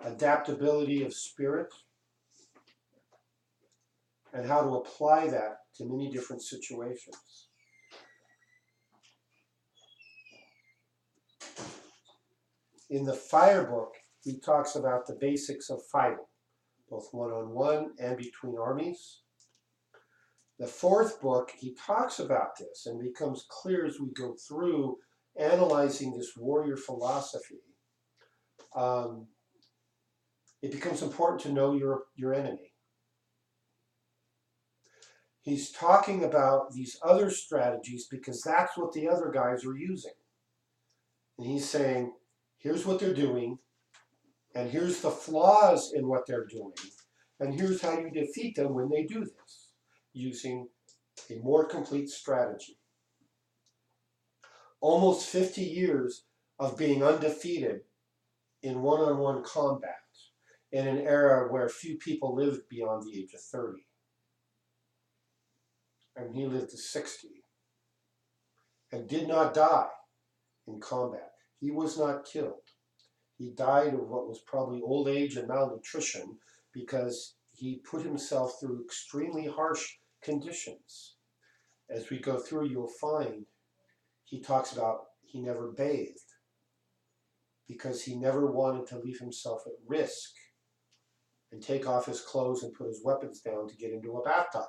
adaptability of spirit and how to apply that to many different situations. In the fire book, he talks about the basics of fighting, both one-on-one and between armies. The 4th book, he talks about this and becomes clear as we go through analyzing this warrior philosophy. It becomes important to know your enemy. He's talking about these other strategies because that's what the other guys are using. And he's saying, here's what they're doing, and here's the flaws in what they're doing, and here's how you defeat them when they do this, using a more complete strategy. Almost 50 years of being undefeated in one-on-one combat in an era where few people lived beyond the age of 30. And he lived to 60 and did not die in combat. He was not killed. He died of what was probably old age and malnutrition because he put himself through extremely harsh conditions. As we go through, you'll find he talks about he never bathed because he never wanted to leave himself at risk and take off his clothes and put his weapons down to get into a bathtub.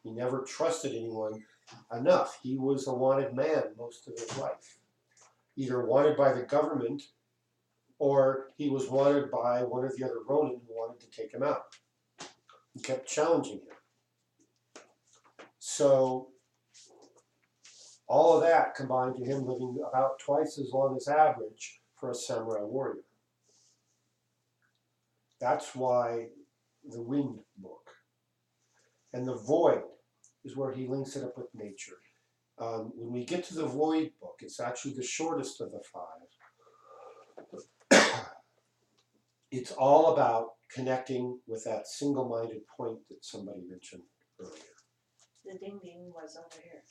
He never trusted anyone enough. He was a wanted man most of his life, either wanted by the government or he was wanted by one of the other Ronin who wanted to take him out. He kept challenging him. So all of that combined to him living about twice as long as average for a samurai warrior. That's why the Wind book. And the Void is where he links it up with nature. When we get to the Void book, it's actually the shortest of the 5. It's all about connecting with that single-minded point that somebody mentioned earlier. The ding ding was over here.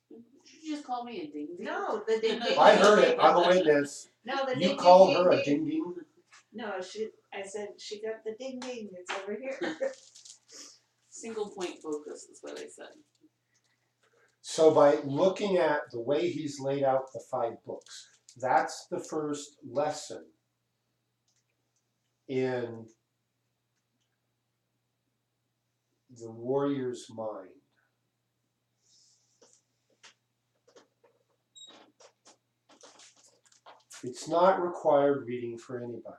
Did you just call me a ding ding? No, the ding ding. I heard it. I'm a witness. No, the ding You ding. called ding, her a ding. ding ding? No, I said she got the ding ding. It's over here. Single point focus is what I said. So by looking at the way he's laid out the 5 books, that's the first lesson in the warrior's mind. It's not required reading for anybody,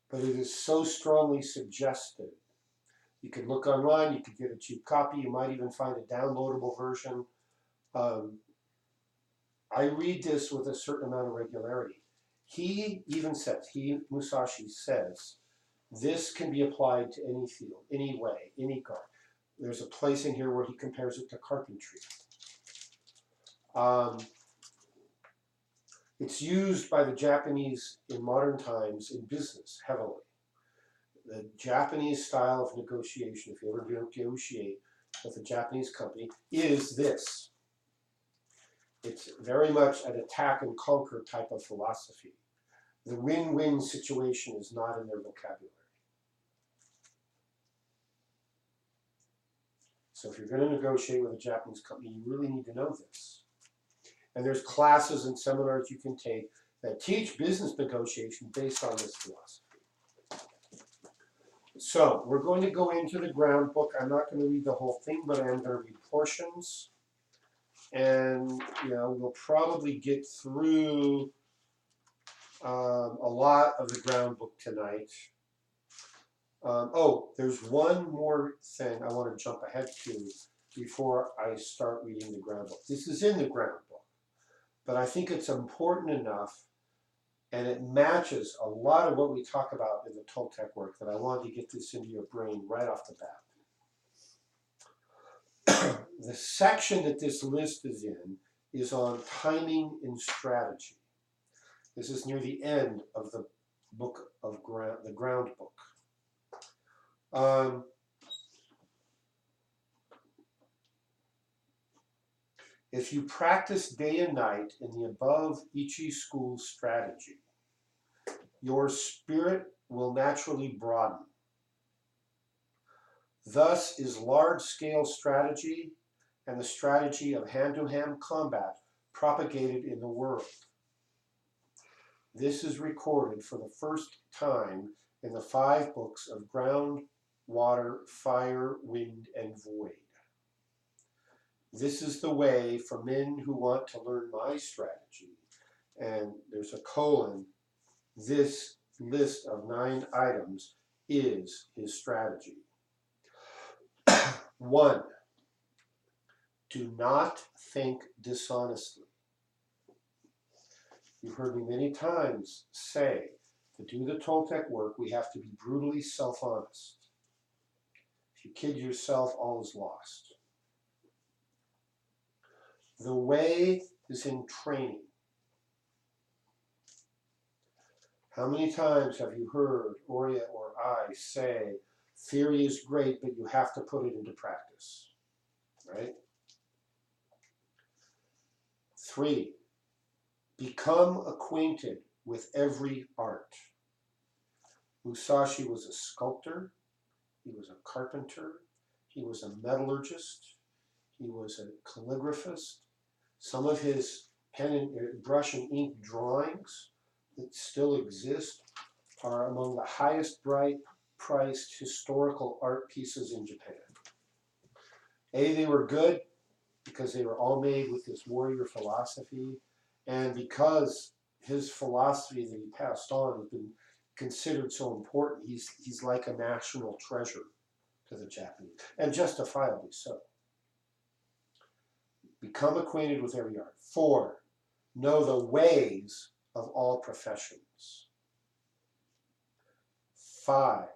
but it is so strongly suggested. You could look online, you could get a cheap copy, you might even find a downloadable version. I read this with a certain amount of regularity. He even says, Musashi says, this can be applied to any field, any way, any garden. There's a place in here where he compares it to carpentry. It's used by the Japanese in modern times in business heavily. The Japanese style of negotiation, if you ever negotiate with a Japanese company, is this. It's very much an attack and conquer type of philosophy. The win-win situation is not in their vocabulary. So if you're going to negotiate with a Japanese company, you really need to know this. And there's classes and seminars you can take that teach business negotiation based on this philosophy. So we're going to go into the ground book. I'm not going to read the whole thing, but I am going to read portions. And we'll probably get through a lot of the ground book tonight. There's one more thing I want to jump ahead to before I start reading the ground book. This is in the ground book, but I think it's important enough and it matches a lot of what we talk about in the Toltec work that I wanted to get this into your brain right off the bat. The section that this list is in is on timing and strategy. This is near the end of the book of the ground book. If you practice day and night in the above Ichi school strategy, your spirit will naturally broaden. Thus is large-scale strategy and the strategy of hand-to-hand combat propagated in the world. This is recorded for the first time in the 5 books of Ground, Water, Fire, Wind, and Void. This is the way for men who want to learn my strategy. And there's a colon. This list of 9 items is his strategy. 1, do not think dishonestly. You've heard me many times say, to do the Toltec work, we have to be brutally self-honest. If you kid yourself, all is lost. The way is in training. How many times have you heard Oria or I say, theory is great, but you have to put it into practice, right? 3, become acquainted with every art. Musashi was a sculptor, he was a carpenter, he was a metallurgist, he was a calligraphist. Some of his pen and brush and ink drawings that still exist are among the highest priced historical art pieces in Japan. They were good because they were all made with this warrior philosophy, and because his philosophy that he passed on has been considered so important, he's like a national treasure to the Japanese, and justifiably so. Become acquainted with every art. 4, know the ways of all professions. 5,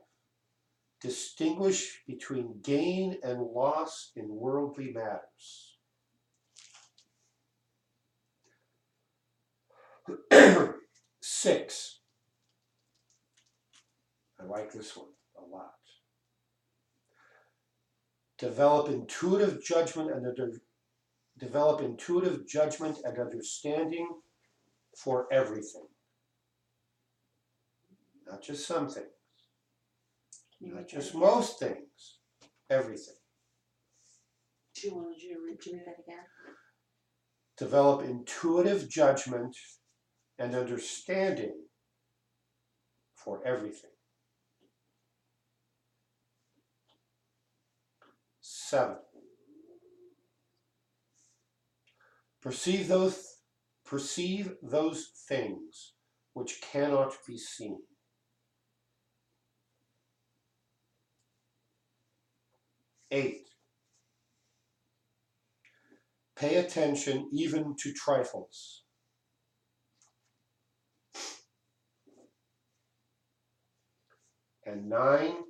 distinguish between gain and loss in worldly matters. 6, I like this one a lot. Develop intuitive judgment and understanding for everything. Not just some things, not just most things, everything. She wanted you to read Could you read that again? Develop intuitive judgment and understanding for everything. 7, perceive those things which cannot be seen. 8, pay attention even to trifles. 9,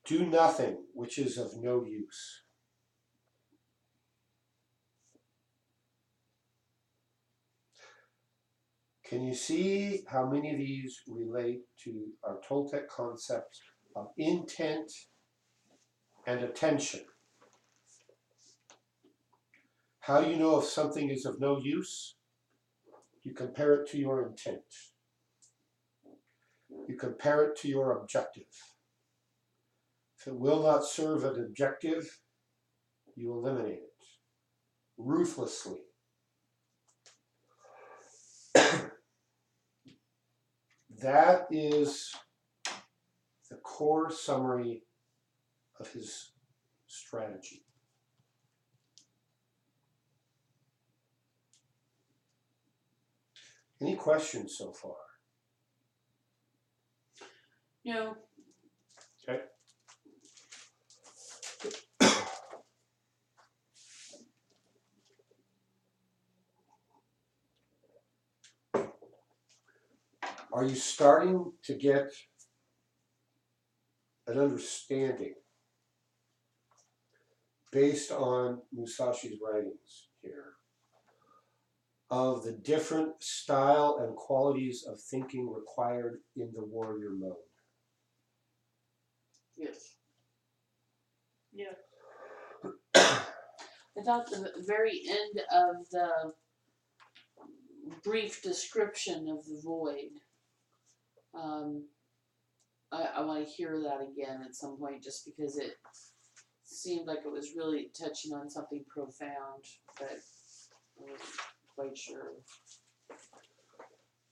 do nothing which is of no use. Can you see how many of these relate to our Toltec concepts of intent and attention? How do you know if something is of no use? You compare it to your intent. You compare it to your objective. If it will not serve an objective, you eliminate it ruthlessly. That is the core summary of his strategy. Any questions so far? No. Okay. Are you starting to get an understanding based on Musashi's writings here of the different style and qualities of thinking required in the warrior mode? Yes. Yeah. I thought the very end of the brief description of the void, I want to hear that again at some point, just because it seemed like it was really touching on something profound, but I wasn't quite sure.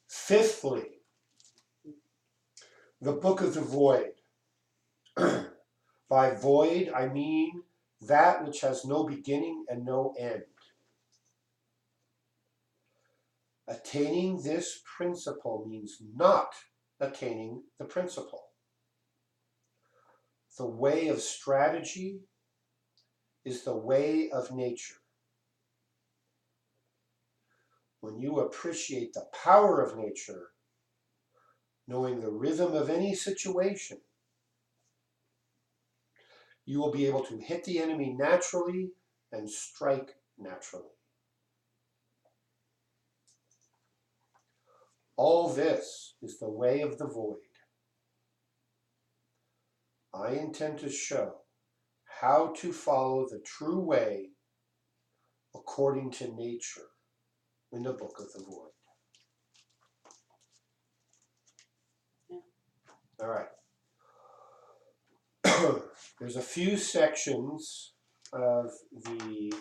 5thly, the Book of the Void. By void, I mean that which has no beginning and no end. Attaining this principle means not attaining the principle. The way of strategy is the way of nature. When you appreciate the power of nature, knowing the rhythm of any situation, you will be able to hit the enemy naturally and strike naturally. All this is the way of the void. I intend to show how to follow the true way according to nature in the Book of the Void. Yeah. All right. There's a few sections of the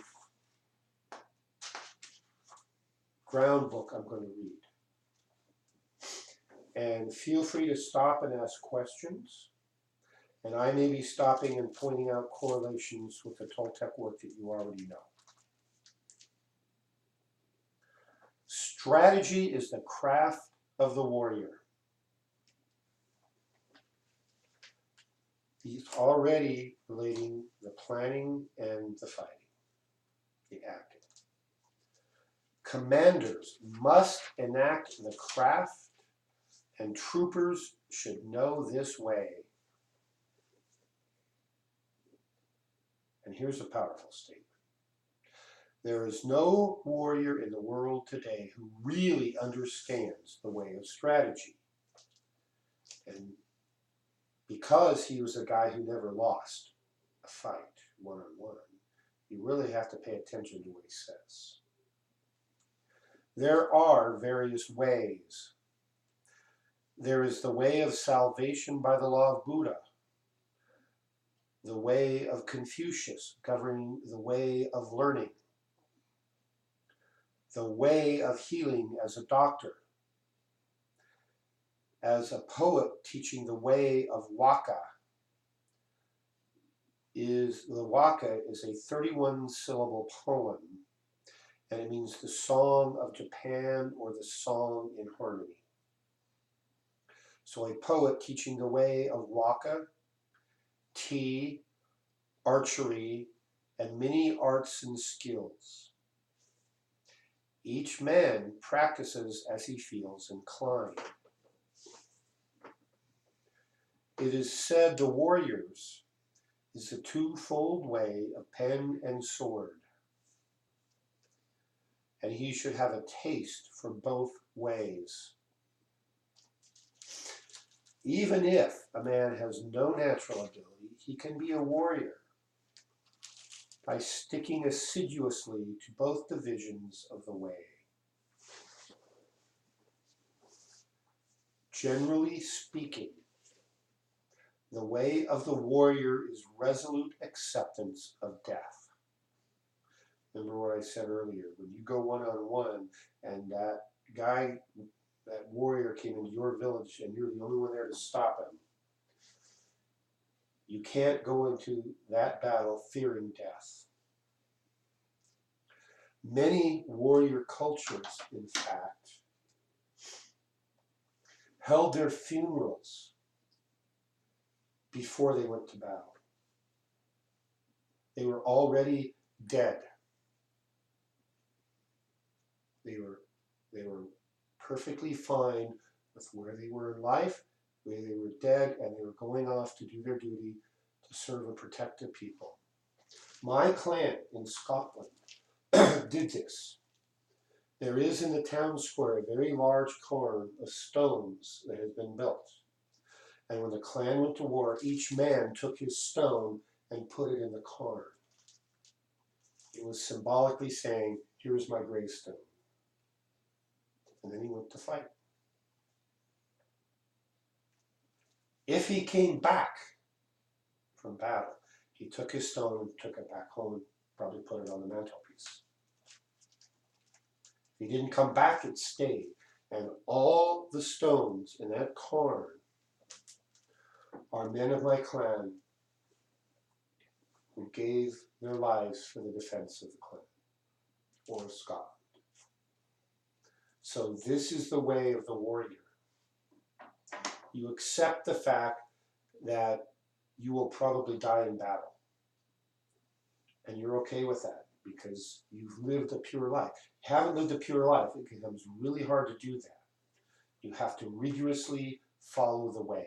ground book I'm going to read. And feel free to stop and ask questions. And I may be stopping and pointing out correlations with the Toltec work that you already know. Strategy is the craft of the warrior. He's already relating the planning and the fighting, the acting. Commanders must enact the craft, and troopers should know this way. And here's a powerful statement. There is no warrior in the world today who really understands the way of strategy. And because he was a guy who never lost a fight one-on-one, you really have to pay attention to what he says. There are various ways. There is the way of salvation by the law of Buddha, the way of Confucius governing the way of learning, the way of healing as a doctor, as a poet teaching the way of waka. The waka is a 31-syllable poem, and it means the song of Japan or the song in harmony. So a poet teaching the way of waka, tea, archery, and many arts and skills. Each man practices as he feels inclined. It is said the warriors is the twofold way of pen and sword, and he should have a taste for both ways. Even if a man has no natural ability, he can be a warrior by sticking assiduously to both divisions of the way. Generally speaking, the way of the warrior is resolute acceptance of death. Remember what I said earlier, when you go one-on-one and that guy, that warrior came into your village and you're the only one there to stop him, you can't go into that battle fearing death. Many warrior cultures, in fact, held their funerals before they went to battle. They were already dead. They were perfectly fine with where they were in life, where they were dead, and they were going off to do their duty to serve and protect their people. My clan in Scotland did this. There is in the town square a very large cairn of stones that has been built. And when the clan went to war, each man took his stone and put it in the cairn. It was symbolically saying, here's my gravestone. And then he went to fight. If he came back from battle, he took his stone and took it back home and probably put it on the mantelpiece. If he didn't come back, it stayed. And all the stones in that cairn are men of my clan who gave their lives for the defense of the clan or Scotland. So this is the way of the warrior. You accept the fact that you will probably die in battle. And you're okay with that because you've lived a pure life. If you haven't lived a pure life, it becomes really hard to do that. You have to rigorously follow the way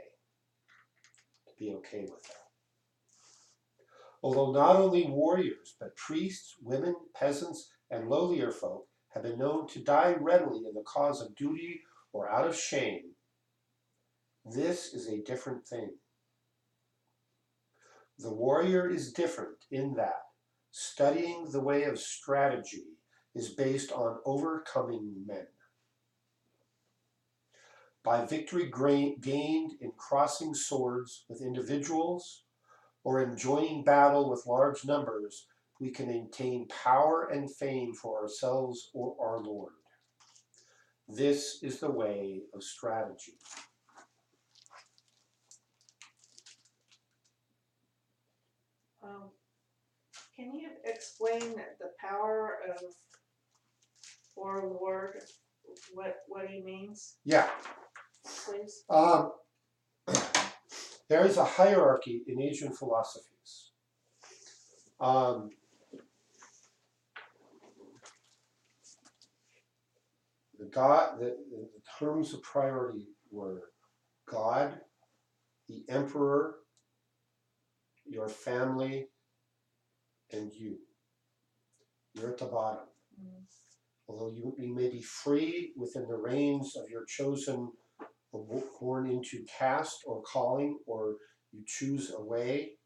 to be okay with that. Although not only warriors, but priests, women, peasants, and lowlier folk have been known to die readily in the cause of duty or out of shame, this is a different thing. The warrior is different in that studying the way of strategy is based on overcoming men. By victory gained in crossing swords with individuals or in joining battle with large numbers, we can attain power and fame for ourselves or our Lord. This is the way of strategy. Can you explain the power of or Lord, what he means, Yeah. please? There is a hierarchy in Asian philosophies. The terms of priority were God, the emperor, your family, and you. You're at the bottom. Although you may be free within the reins of your chosen or born into caste or calling, or you choose a way,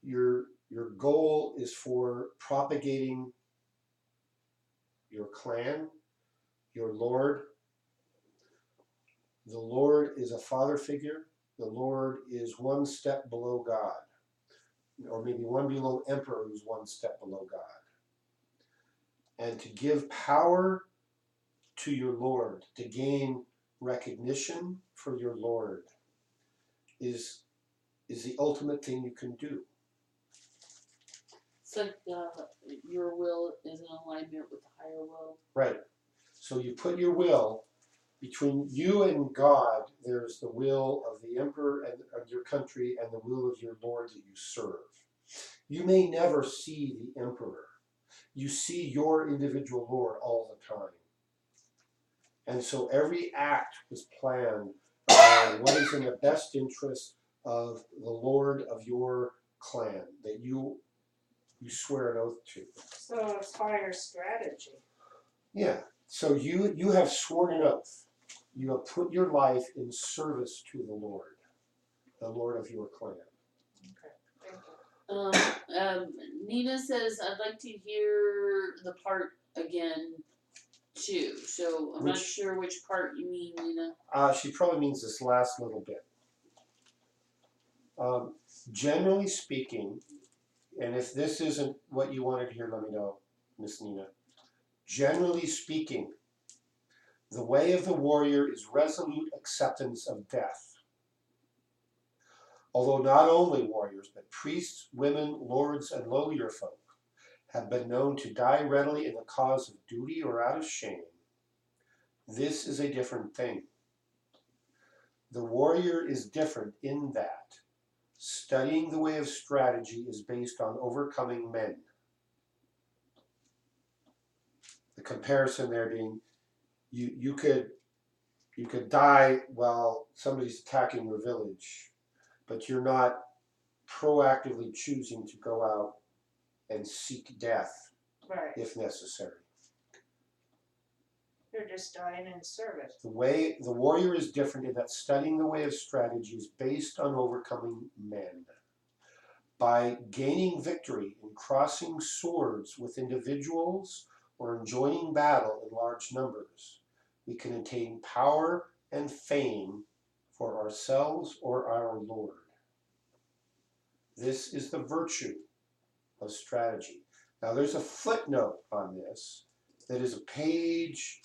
your goal is for propagating your clan, your Lord. The Lord is a father figure. The Lord is one step below God, or maybe one below emperor who's one step below God. And to give power to your Lord, to gain recognition for your Lord, is the ultimate thing you can do. It's like your will is in alignment with the higher will. Right. So you put your will between you and God. There's the will of the emperor and of your country and the will of your Lord that you serve. You may never see the emperor. You see your individual Lord all the time. And so every act was planned by what is in the best interest of the Lord of your clan that you swear an oath to. So it's higher strategy. Yeah. So you have sworn an oath. You have put your life in service to the Lord of your clan. Okay, thank you. Nina says, I'd like to hear the part again too. So I'm not sure which part you mean, Nina. She probably means this last little bit. Generally speaking, and if this isn't what you wanted to hear, let me know, Miss Nina. Generally speaking, the way of the warrior is resolute acceptance of death. Although not only warriors, but priests, women, lords, and lowlier folk have been known to die readily in the cause of duty or out of shame, this is a different thing. The warrior is different in that studying the way of strategy is based on overcoming men. The comparison there being, you could die while somebody's attacking your village, but you're not proactively choosing to go out and seek death, Right. if necessary. You're just dying in service. The warrior is different in that studying the way of strategy is based on overcoming men. By gaining victory in crossing swords with individuals or in joining battle in large numbers, we can attain power and fame for ourselves or our Lord. This is the virtue of strategy. Now there's a footnote on this that is a page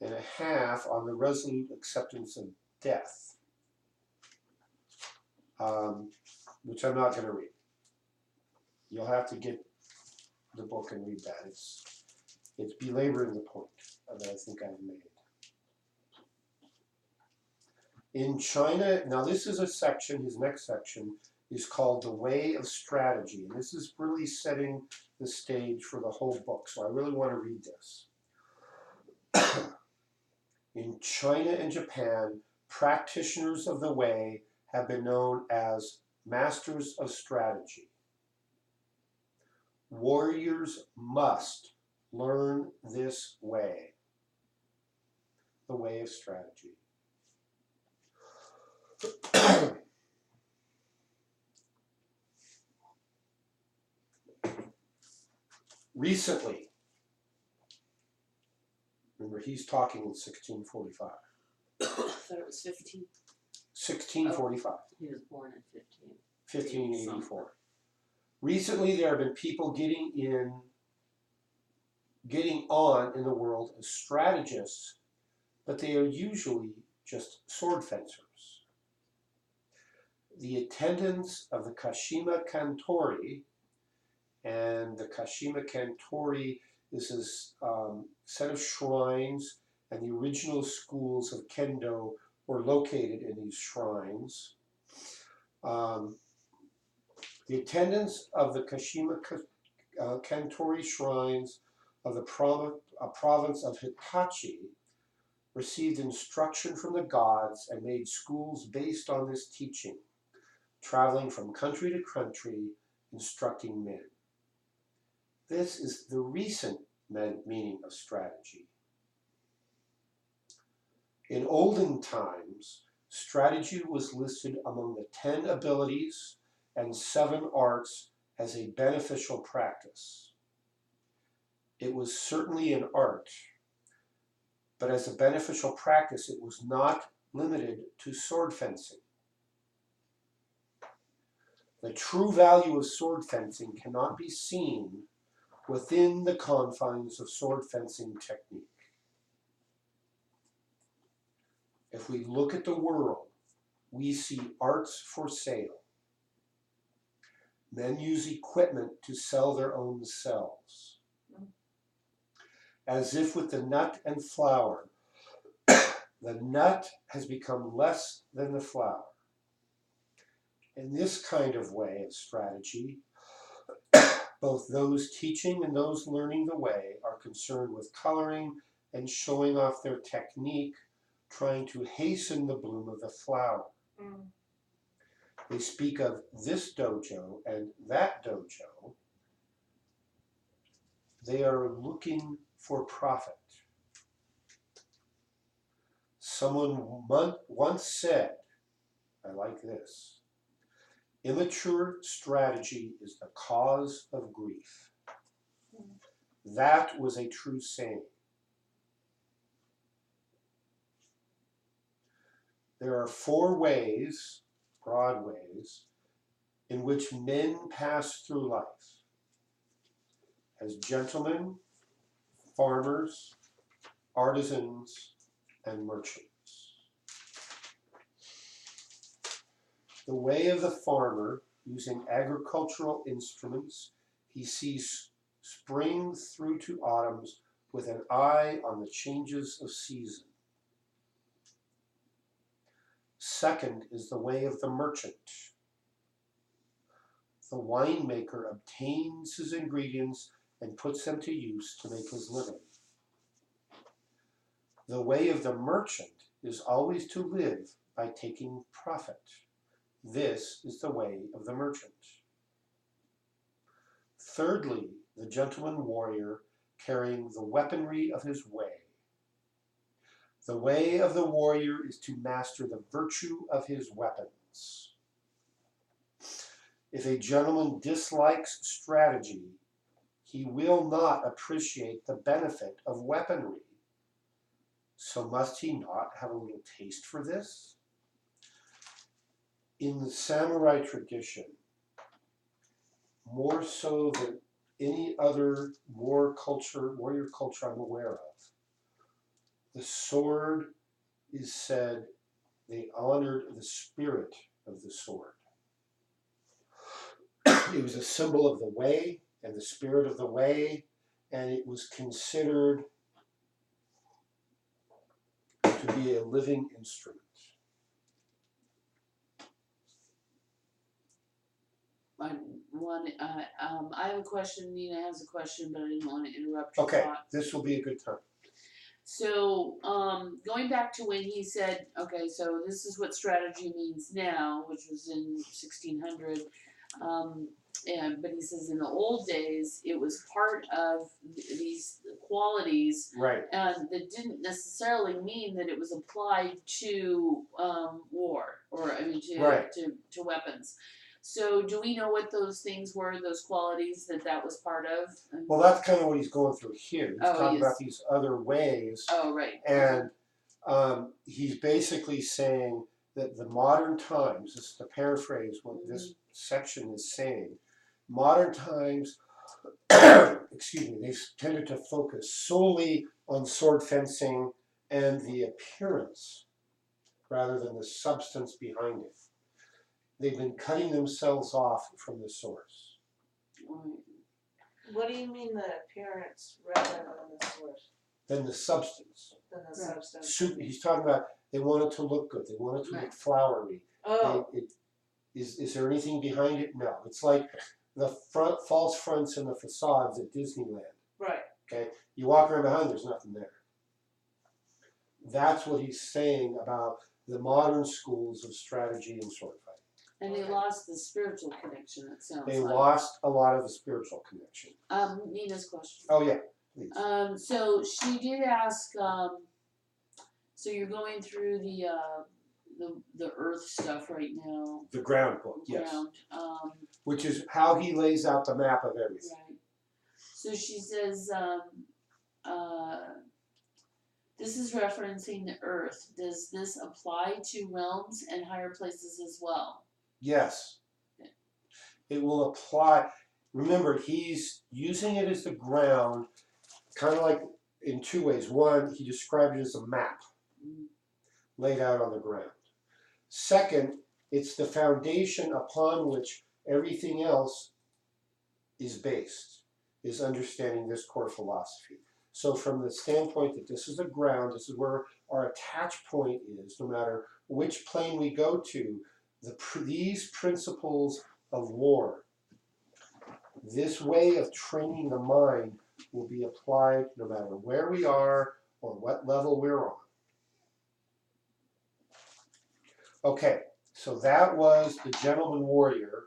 and a half on the resolute acceptance of death, which I'm not going to read. You'll have to get the book and read that. It's belaboring the point that I think I've made. In China, now this is a section, his next section is called The Way of Strategy, and this is really setting the stage for the whole book, so I really want to read this. In China and Japan, practitioners of the way have been known as masters of strategy. Warriors must learn this way, the way of strategy. Recently, remember he's talking in 1645. I thought it was 15. 1645. He was born in 1584. Recently, there have been people getting on in the world as strategists, but they are usually just sword fencers. The attendants of the Kashima Kantori, and the Kashima Kantori is this set of shrines, and the original schools of Kendo were located in these shrines. The attendants of the Kashima Kantori shrines of the province of Hitachi received instruction from the gods and made schools based on this teaching, traveling from country to country, instructing men. This is the recent meaning of strategy. In olden times, strategy was listed among the 10 abilities and 7 arts as a beneficial practice. It was certainly an art, but as a beneficial practice, it was not limited to sword fencing. The true value of sword fencing cannot be seen within the confines of sword fencing technique. If we look at the world, we see arts for sale. Men use equipment to sell their own selves. As if with the nut and flower, the nut has become less than the flower. In this kind of way of strategy, both those teaching and those learning the way are concerned with coloring and showing off their technique, trying to hasten the bloom of the flower. They speak of this dojo and that dojo. They are looking for profit. Someone once said, I like this, immature strategy is the cause of grief. That was a true saying. There are 4 ways, broad ways, in which men pass through life. As gentlemen, farmers, artisans, and merchants. The way of the farmer, using agricultural instruments, he sees spring through to autumns with an eye on the changes of season. Second is the way of the merchant. The winemaker obtains his ingredients and puts them to use to make his living. The way of the merchant is always to live by taking profit. This is the way of the merchant. Thirdly, the gentleman warrior carrying the weaponry of his way. The way of the warrior is to master the virtue of his weapons. If a gentleman dislikes strategy, he will not appreciate the benefit of weaponry. So must he not have a little taste for this? In the samurai tradition, more so than any other warrior culture I'm aware of, the sword is said they honored the spirit of the sword. It was a symbol of the way and the spirit of the way, and it was considered to be a living instrument. I have a question, Nina has a question, but I didn't want to interrupt your Okay, thought. this will be a good time. So, going back to when he said, okay, so this is what strategy means now, which was in 1600, but he says in the old days it was part of these qualities, Right. and that didn't necessarily mean that it was applied to war, or I mean Right. to weapons. So do we know what those things were, those qualities that was part of? Well, that's kind of what he's going through here. He's Oh, talking he about is. these other ways, Oh, right. and he's basically saying that the modern times, this is to paraphrase what this section is saying, modern times, excuse me, they've tended to focus solely on sword fencing and the appearance rather than the substance behind it. They've been cutting themselves off from the source. Right. What do you mean the appearance rather than the source, Than the substance. than the Right. substance? He's talking about they want it to look good. They want it to Right. look flowery. Oh, Is there anything behind it? No. It's like the false fronts and the facades at Disneyland. right. Okay, you walk around behind, there's nothing there. That's what he's saying about the modern schools of strategy and sword fighting. And they lost the spiritual connection, it sounds They like. lost a lot of the spiritual connection. Nina's question. Oh yeah, please. So she did ask, so you're going through the earth stuff right now. The ground book, yes. Ground. Which is how he lays out the map of everything. Right. So she says, this is referencing the earth. Does this apply to realms and higher places as well? Yes. It will apply. Remember, he's using it as the ground, kind of like in two ways. One, he described it as a map laid out on the ground. Second, it's the foundation upon which everything else is based, is understanding this core philosophy. So from the standpoint that this is the ground, this is where our attach point is, no matter which plane we go to, these principles of war, this way of training the mind will be applied no matter where we are or what level we're on. Okay, so that was the gentleman warrior.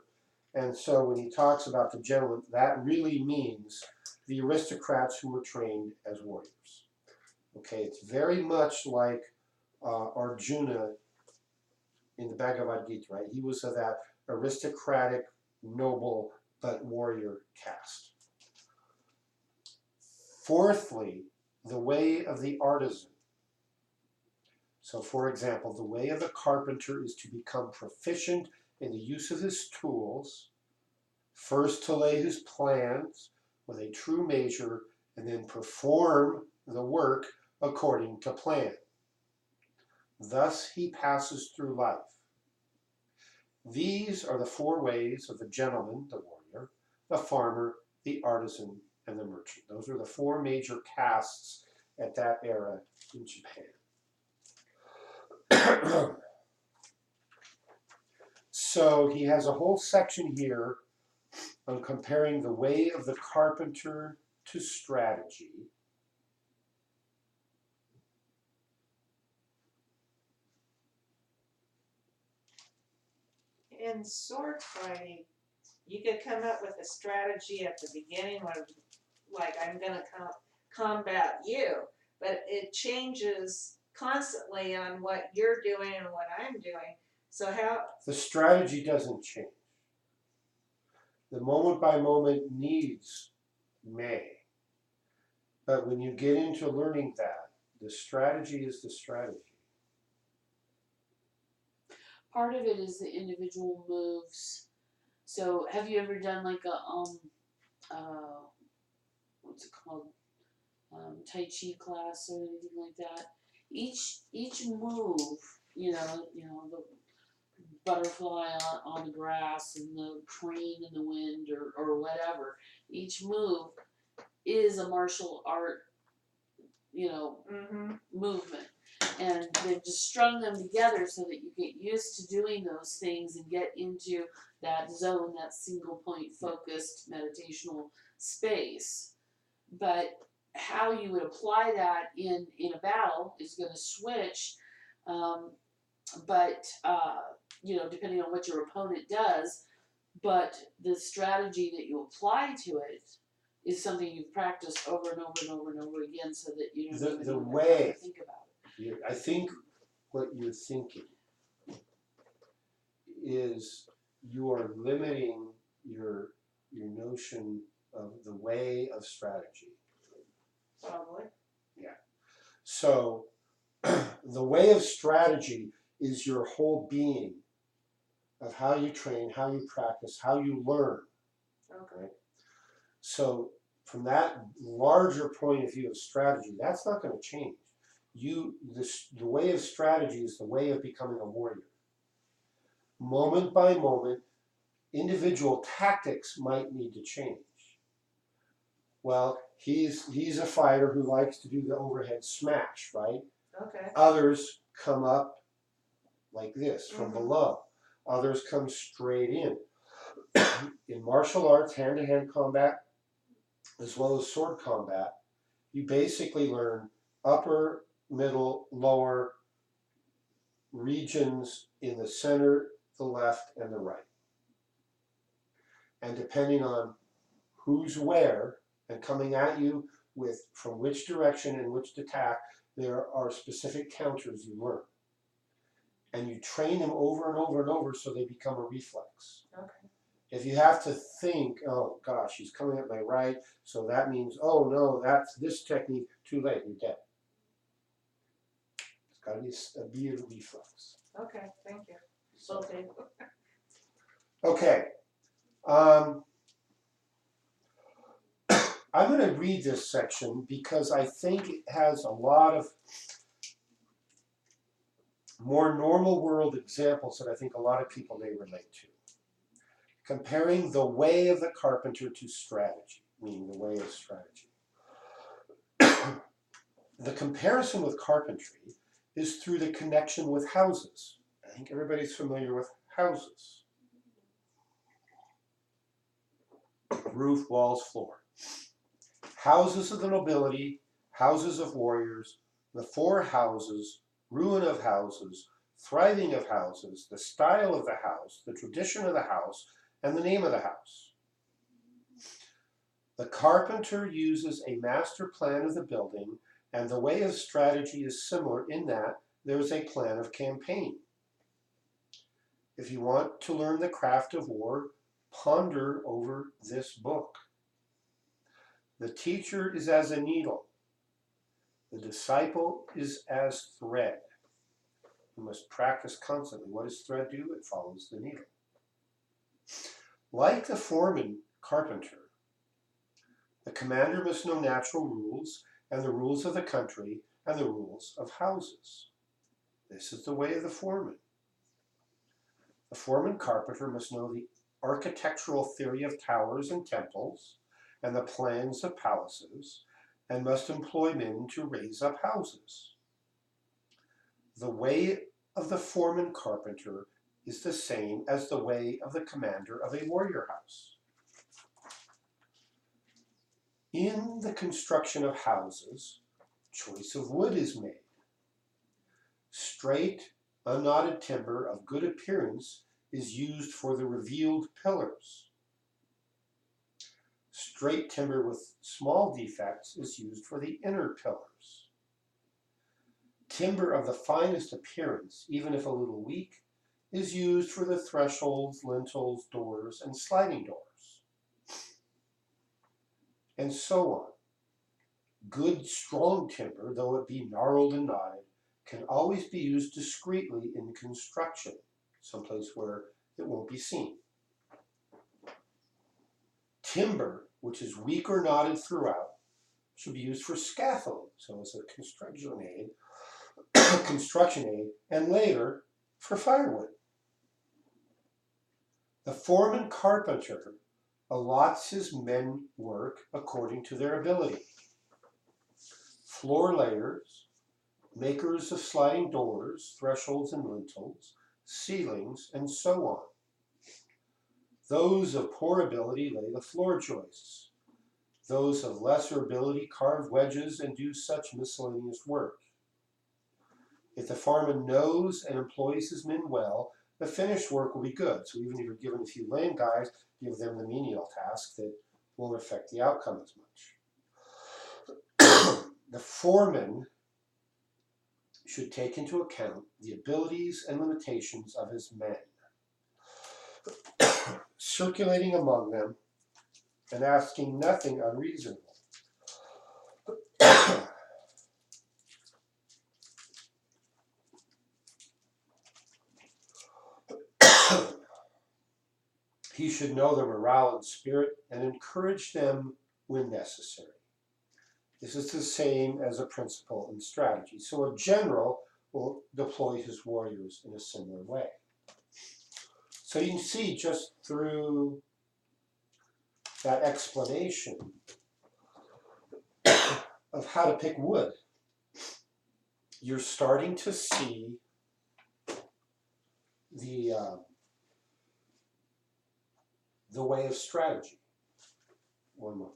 And so when he talks about the gentleman, that really means the aristocrats who were trained as warriors. Okay, it's very much like Arjuna in the Bhagavad Gita, right? He was of that aristocratic, noble, but warrior caste. Fourthly, the way of the artisan. So for example, the way of the carpenter is to become proficient in the use of his tools, first to lay his plans with a true measure, and then perform the work according to plan. Thus he passes through life. These are the four ways of the gentleman, the warrior, the farmer, the artisan, and the merchant. Those are the four major castes at that era in Japan. So he has a whole section here on comparing the way of the carpenter to strategy. In sword fighting, you could come up with a strategy at the beginning when, like, I'm gonna combat you, but it changes constantly on what you're doing and what I'm doing. So how? The strategy doesn't change. The moment by moment needs may. But when you get into learning that, the strategy is the strategy. Part of it is the individual moves. So have you ever done like a what's it called? Tai Chi class or anything like that? Each move, the butterfly on the grass and the crane in the wind or whatever. Each move is a martial art, movement. And they've just strung them together so that you get used to doing those things and get into that zone, that single point focused meditational space. But how you would apply that in a battle is going to switch. But depending on what your opponent does, but the strategy that you apply to it is something you've practiced over and over and over and over again, so that you don't even The know way- to think about it. I think what you're thinking is you are limiting your notion of the way of strategy. Probably. So the way of strategy is your whole being of how you train, how you practice, how you learn. Okay. So from that larger point of view of strategy, that's not going to change. The way of strategy is the way of becoming a warrior. Moment by moment, individual tactics might need to change. Well, he's a fighter who likes to do the overhead smash, right? Okay. Others come up like this from Mhm. below. Others come straight in. In martial arts, hand-to-hand combat, as well as sword combat, you basically learn upper, middle, lower regions in the center, the left, and the right. And depending on who's where and coming at you with from which direction and which attack, there are specific counters you learn. And you train them over and over and over so they become a reflex. Okay. If you have to think, oh gosh, he's coming at my right, so that means, oh no, that's this technique, too late, you're dead. It's got to be a reflex. Okay. Thank you. So they. Okay. I'm going to read this section because I think it has a lot of more normal world examples that I think a lot of people may relate to. Comparing the way of the carpenter to strategy, meaning the way of strategy. The comparison with carpentry is through the connection with houses. I think everybody's familiar with houses. Roof, walls, floor. Houses of the nobility, houses of warriors, the four houses, ruin of houses, thriving of houses, the style of the house, the tradition of the house, and the name of the house. The carpenter uses a master plan of the building, and the way of strategy is similar in that there is a plan of campaign. If you want to learn the craft of war, ponder over this book. The teacher is as a needle. The disciple is as thread. You must practice constantly. What does thread do? It follows the needle. Like the foreman carpenter, the commander must know natural rules and the rules of the country and the rules of houses. This is the way of the foreman. The foreman carpenter must know the architectural theory of towers and temples and the plans of palaces, and must employ men to raise up houses. The way of the foreman carpenter is the same as the way of the commander of a warrior house. In the construction of houses, choice of wood is made. Straight, unknotted timber of good appearance is used for the revealed pillars. Straight timber with small defects is used for the inner pillars. Timber of the finest appearance, even if a little weak, is used for the thresholds, lintels, doors, and sliding doors. And so on. Good, strong timber, though it be gnarled and knotted, can always be used discreetly in construction, someplace where it won't be seen. Timber, which is weak or knotted throughout, should be used for scaffolding, so as a construction aid, and later for firewood. The foreman carpenter allots his men work according to their ability. Floor layers, makers of sliding doors, thresholds and lintels, ceilings, and so on. Those of poor ability lay the floor joists. Those of lesser ability carve wedges and do such miscellaneous work. If the foreman knows and employs his men well, the finished work will be good. So even if you're given a few lame guys, give them the menial task that won't affect the outcome as much. The foreman should take into account the abilities and limitations of his men, circulating among them and asking nothing unreasonable. He should know their morale and spirit and encourage them when necessary. This is the same as a principle in strategy. So a general will deploy his warriors in a similar way. So you can see just through that explanation of how to pick wood, you're starting to see the way of strategy. One more.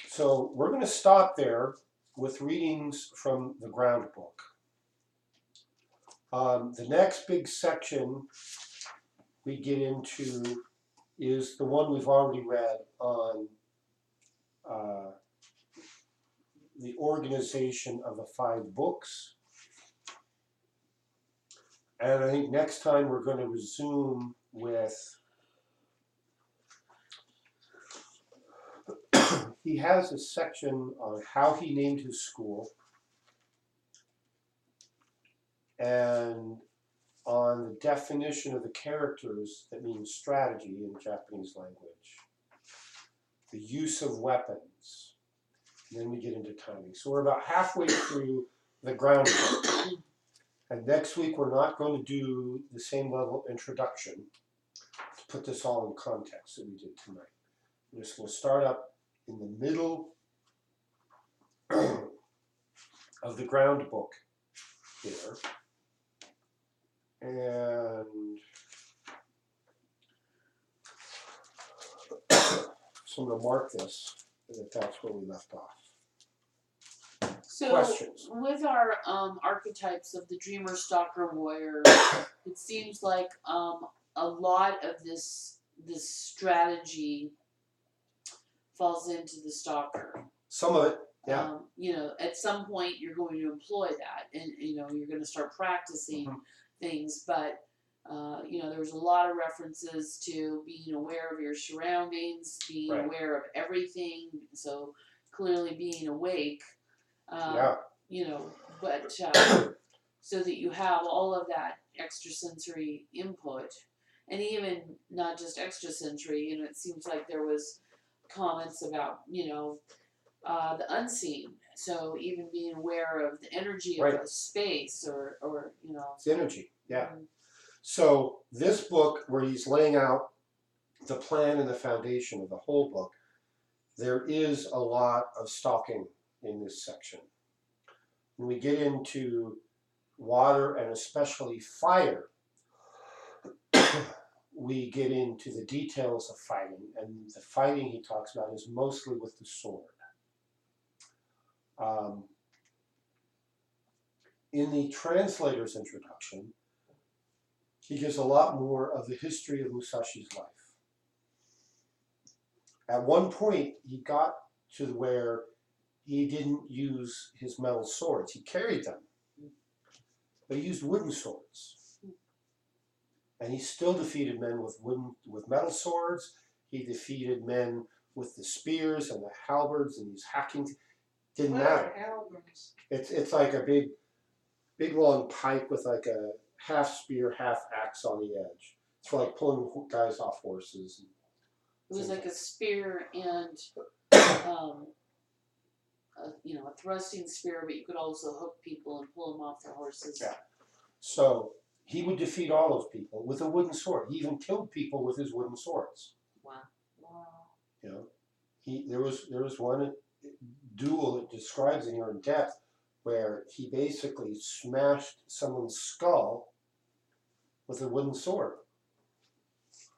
So we're going to stop there with readings from the ground book. The next big section we get into is the one we've already read on the organization of the 5 books. And I think next time we're going to resume with, he has a section on how he named his school and on the definition of the characters that means strategy in Japanese language, the use of weapons, and then we get into timing. So we're about halfway through the ground book. And next week we're not going to do the same level of introduction to put this all in context that we did tonight. We're just going to start up in the middle of the ground book here. And so I'm going to mark this, that that's where we left off. So Questions? with our archetypes of the dreamer, stalker, warrior, it seems like a lot of this strategy falls into the stalker. Some of it, yeah. You know, at some point you're going to employ that, and you know you're going to start practicing things. But you know, there's a lot of references to being aware of your surroundings, being Right. aware of everything. So clearly being awake. Yeah. You know, but so that you have all of that extrasensory input, and even not just extrasensory. You know, it seems like there was comments about, you know, the unseen. So even being aware of the energy of Right. the space, or you know, It's energy, yeah. So this book, where he's laying out the plan and the foundation of the whole book, there is a lot of stalking in this section. When we get into water and especially fire, we get into the details of fighting, and the fighting he talks about is mostly with the sword. In the translator's introduction, he gives a lot more of the history of Musashi's life. At one point, he got to where he didn't use his metal swords. He carried them, but he used wooden swords. And he still defeated men with metal swords. He defeated men with the spears and the halberds and these hacking. Didn't What matter. are halberds? It's like a big long pike with like a half spear, half axe on the edge. It's for like pulling guys off horses. it was like a spear and you know, a thrusting spear, but you could also hook people and pull them off their horses. Yeah. So he would defeat all those people with a wooden sword. He even killed people with his wooden swords. Wow. You know, there was one duel that describes it here in depth where he basically smashed someone's skull with a wooden sword.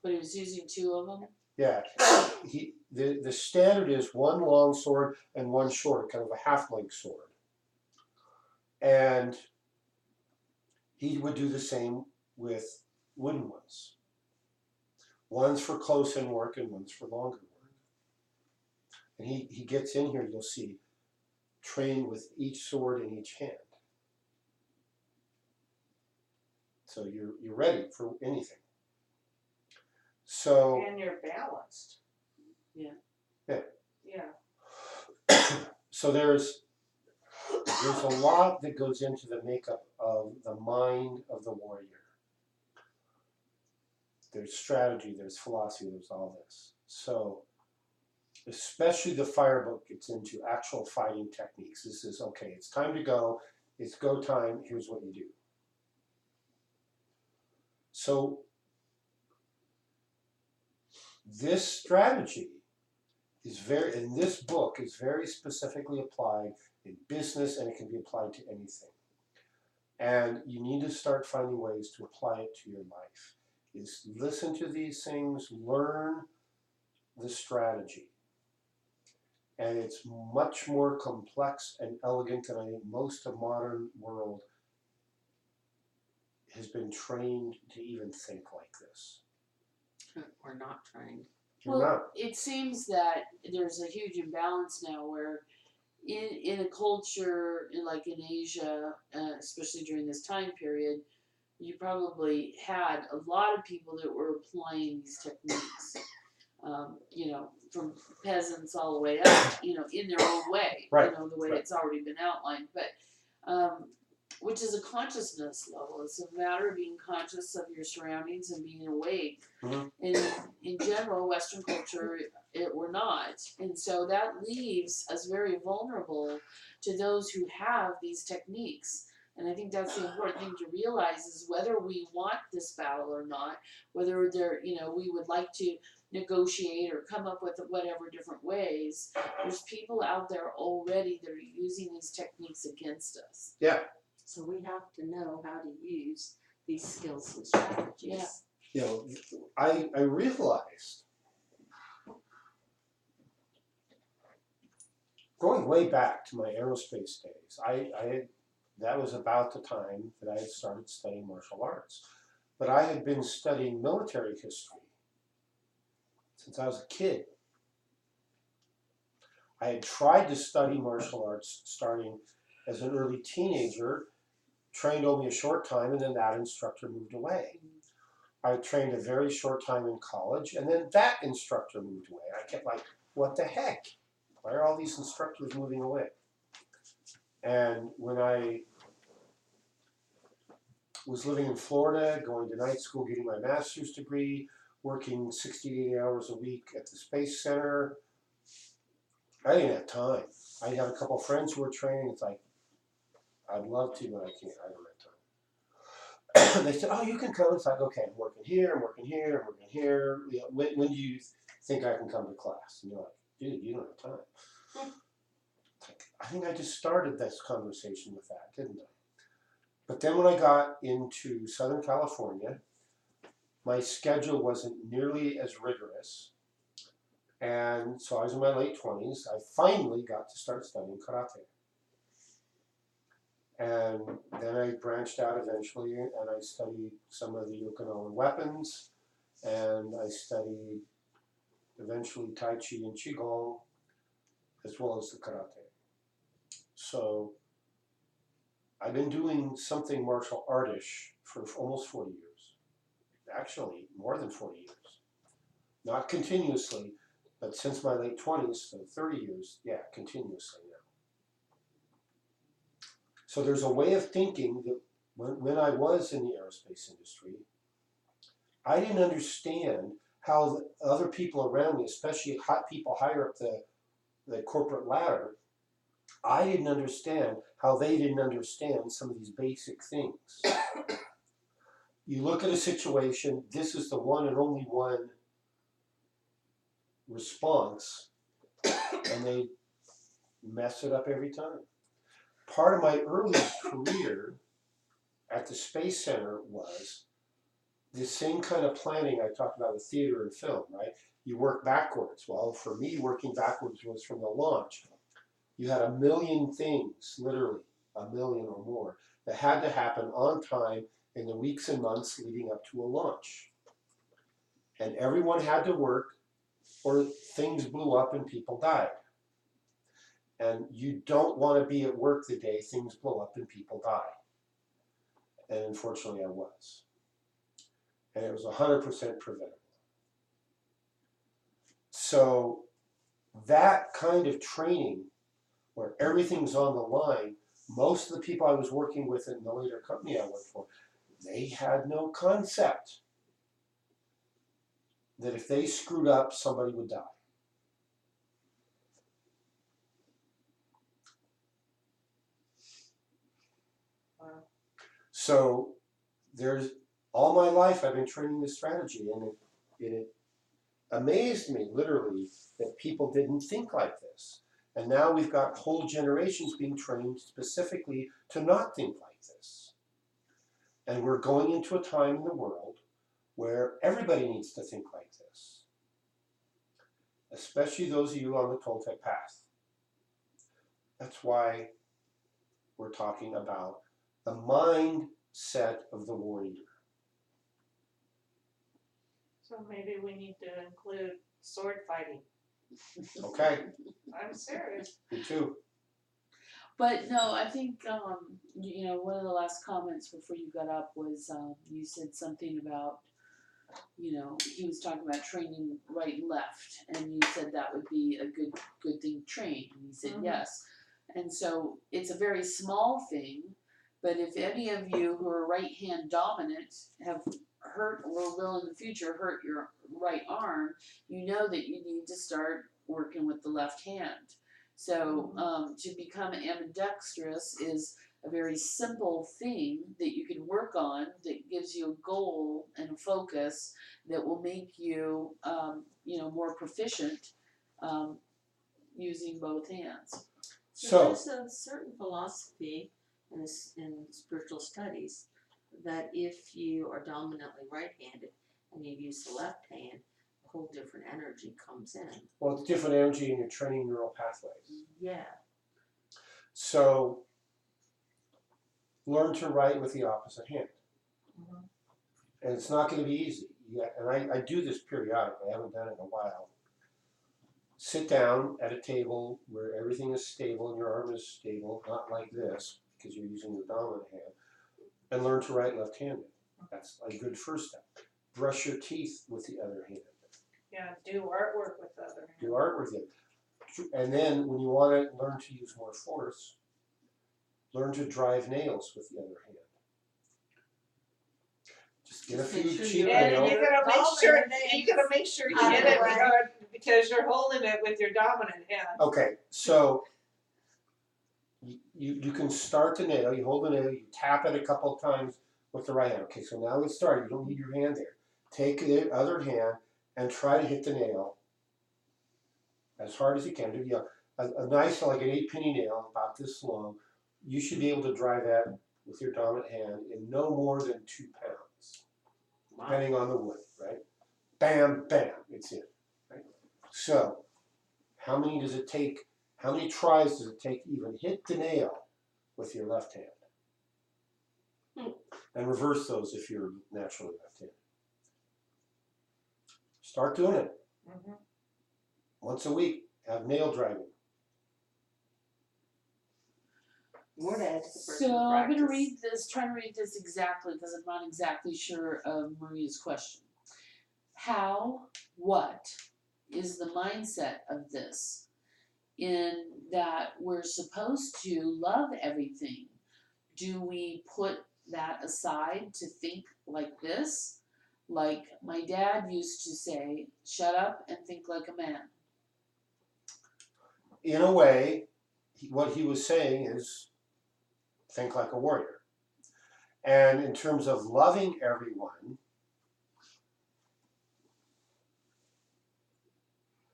But he was using 2 of them. Yeah, the standard is one long sword and one short, kind of a half-length sword. And he would do the same with wooden ones. One's for close-in work and one's for longer work. And he gets in here, you'll see, trained with each sword in each hand. So you're ready for anything. So And you're balanced. Yeah. Yeah. Yeah. so there's a lot that goes into the makeup of the mind of the warrior. There's strategy, there's philosophy, there's all this. So especially the fire book gets into actual fighting techniques. This is, okay, it's time to go, it's go time, here's what you do. So this strategy is in this book is very specifically applied in business, and it can be applied to anything. And you need to start finding ways to apply it to your life. Is listen to these things, learn the strategy. And it's much more complex and elegant than I think most of modern world has been trained to even think like this. Or not trained. You're not. It seems that there's a huge imbalance now where in a culture like in Asia, especially during this time period, you probably had a lot of people that were applying these techniques, from peasants all the way up, in their own way, Right, the way right. It's already been outlined, but which is a consciousness level. It's a matter of being conscious of your surroundings and being awake. Mhm. And in general, Western culture, we're not. And so that leaves us very vulnerable to those who have these techniques. And I think that's the important thing to realize is whether we want this battle or not, whether we would like to negotiate or come up with whatever different ways, there's people out there already that are using these techniques against us. Yeah. So we have to know how to use these skills and strategies. Yeah. I realized, going way back to my aerospace days, that was about the time that I had started studying martial arts. But I had been studying military history since I was a kid. I had tried to study martial arts starting as an early teenager, trained only a short time, and then that instructor moved away. I trained a very short time in college, and then that instructor moved away. I kept like, what the heck? Why are all these instructors moving away? And when I was living in Florida, going to night school, getting my master's degree, working 60 to 80 hours a week at the Space Center, I didn't have time. I had a couple of friends who were training. It's like, I'd love to, but I can't. I don't have time. They said, oh, you can come. It's like, okay, I'm working here, I'm working here, I'm working here. When do you think I can come to class? And you're like, dude, you don't have time. It's like, I think I just started this conversation with that, didn't I? But then when I got into Southern California, my schedule wasn't nearly as rigorous. And so I was in my late 20s. I finally got to start studying karate. And then I branched out eventually, and I studied some of the Okinawan weapons, and I studied eventually Tai Chi and Qigong, as well as the karate. So I've been doing something martial artish for almost 40 years. Actually, more than 40 years. Not continuously, but since my late 20s, so 30 years, yeah, continuously now. So there's a way of thinking that when I was in the aerospace industry, I didn't understand how the other people around me, especially hot people higher up the corporate ladder, I didn't understand how they didn't understand some of these basic things. You look at a situation, this is the one and only one response, and they mess it up every time. Part of my early career at the Space Center was the same kind of planning I talked about with theater and film, right? you work backwards. Well, for me, working backwards was from the launch. You had a million things, literally a million or more, that had to happen on time in the weeks and months leading up to a launch. And everyone had to work or things blew up and people died. And you don't want to be at work the day things blow up and people die. And unfortunately I was. And it was 100% preventable. So that kind of training where everything's on the line, most of the people I was working with in the later company I worked for, they had no concept that if they screwed up, somebody would die. Wow. So there's, all my life I've been training this strategy, and it amazed me literally that people didn't think like this. And now we've got whole generations being trained specifically to not think like this. And we're going into a time in the world where everybody needs to think like this, especially those of you on the Toltec path. That's why we're talking about the mindset of the warrior. So maybe we need to include sword fighting. Okay, I'm serious. me too. But no, I think one of the last comments before you got up was you said something about, he was talking about training right and left, and you said that would be a good thing to train, and he said yes. And so it's a very small thing, but if any of you who are right hand dominant have hurt or will in the future hurt your right arm, you know that you need to start working with the left hand. So to become ambidextrous is a very simple thing that you can work on that gives you a goal and a focus that will make you, more proficient using both hands. So there's a certain philosophy in spiritual studies that if you are dominantly right-handed and you use the left hand, a whole different energy comes in. well, it's different energy and you're training neural pathways. Yeah. So learn to write with the opposite hand. And it's not going to be easy. And I do this periodically. I haven't done it in a while. Sit down at a table where everything is stable and your arm is stable, not like this, because you're using your dominant hand, and learn to write left-handed. That's a good first step. Brush your teeth with the other hand. Yeah, do artwork with the other hand. Do art with it. And then when you want to learn to use more force, learn to drive nails with the other hand. Just get a Just make few sure cheap you're- And nails. you gotta make sure you Out of hit the it way. because you're holding it with your dominant hand. Okay, so you can start the nail, you hold the nail, you tap it a couple of times with the right hand. Okay, so now we start, you don't need your hand there. Take the other hand and try to hit the nail as hard as you can. Do a nice, like an 8-penny nail, about this long. You should be able to drive that with your dominant hand in no more than 2 pounds, depending on the wood, right? Bam, bam, it's in, right? So, how many does it take? How many tries does it take to even hit the nail with your left hand? And reverse those if you're naturally left-handed. Start doing it. Once a week, have nail driving. More to add to the So personal I'm going to practice. try to read this exactly because I'm not exactly sure of Maria's question. What is the mindset of this? In that we're supposed to love everything. Do we put that aside to think like this? Like my dad used to say, shut up and think like a man. In a way, what he was saying is, think like a warrior. And in terms of loving everyone,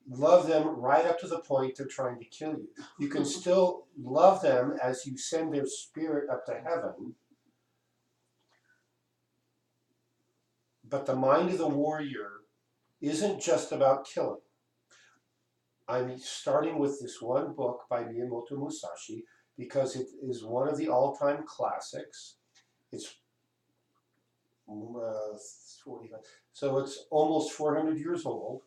love them right up to the point they're trying to kill you. You can still love them as you send their spirit up to heaven, but the mind of the warrior isn't just about killing. I'm starting with this one book by Miyamoto Musashi because it is one of the all-time classics. It's 45, so it's almost 400 years old,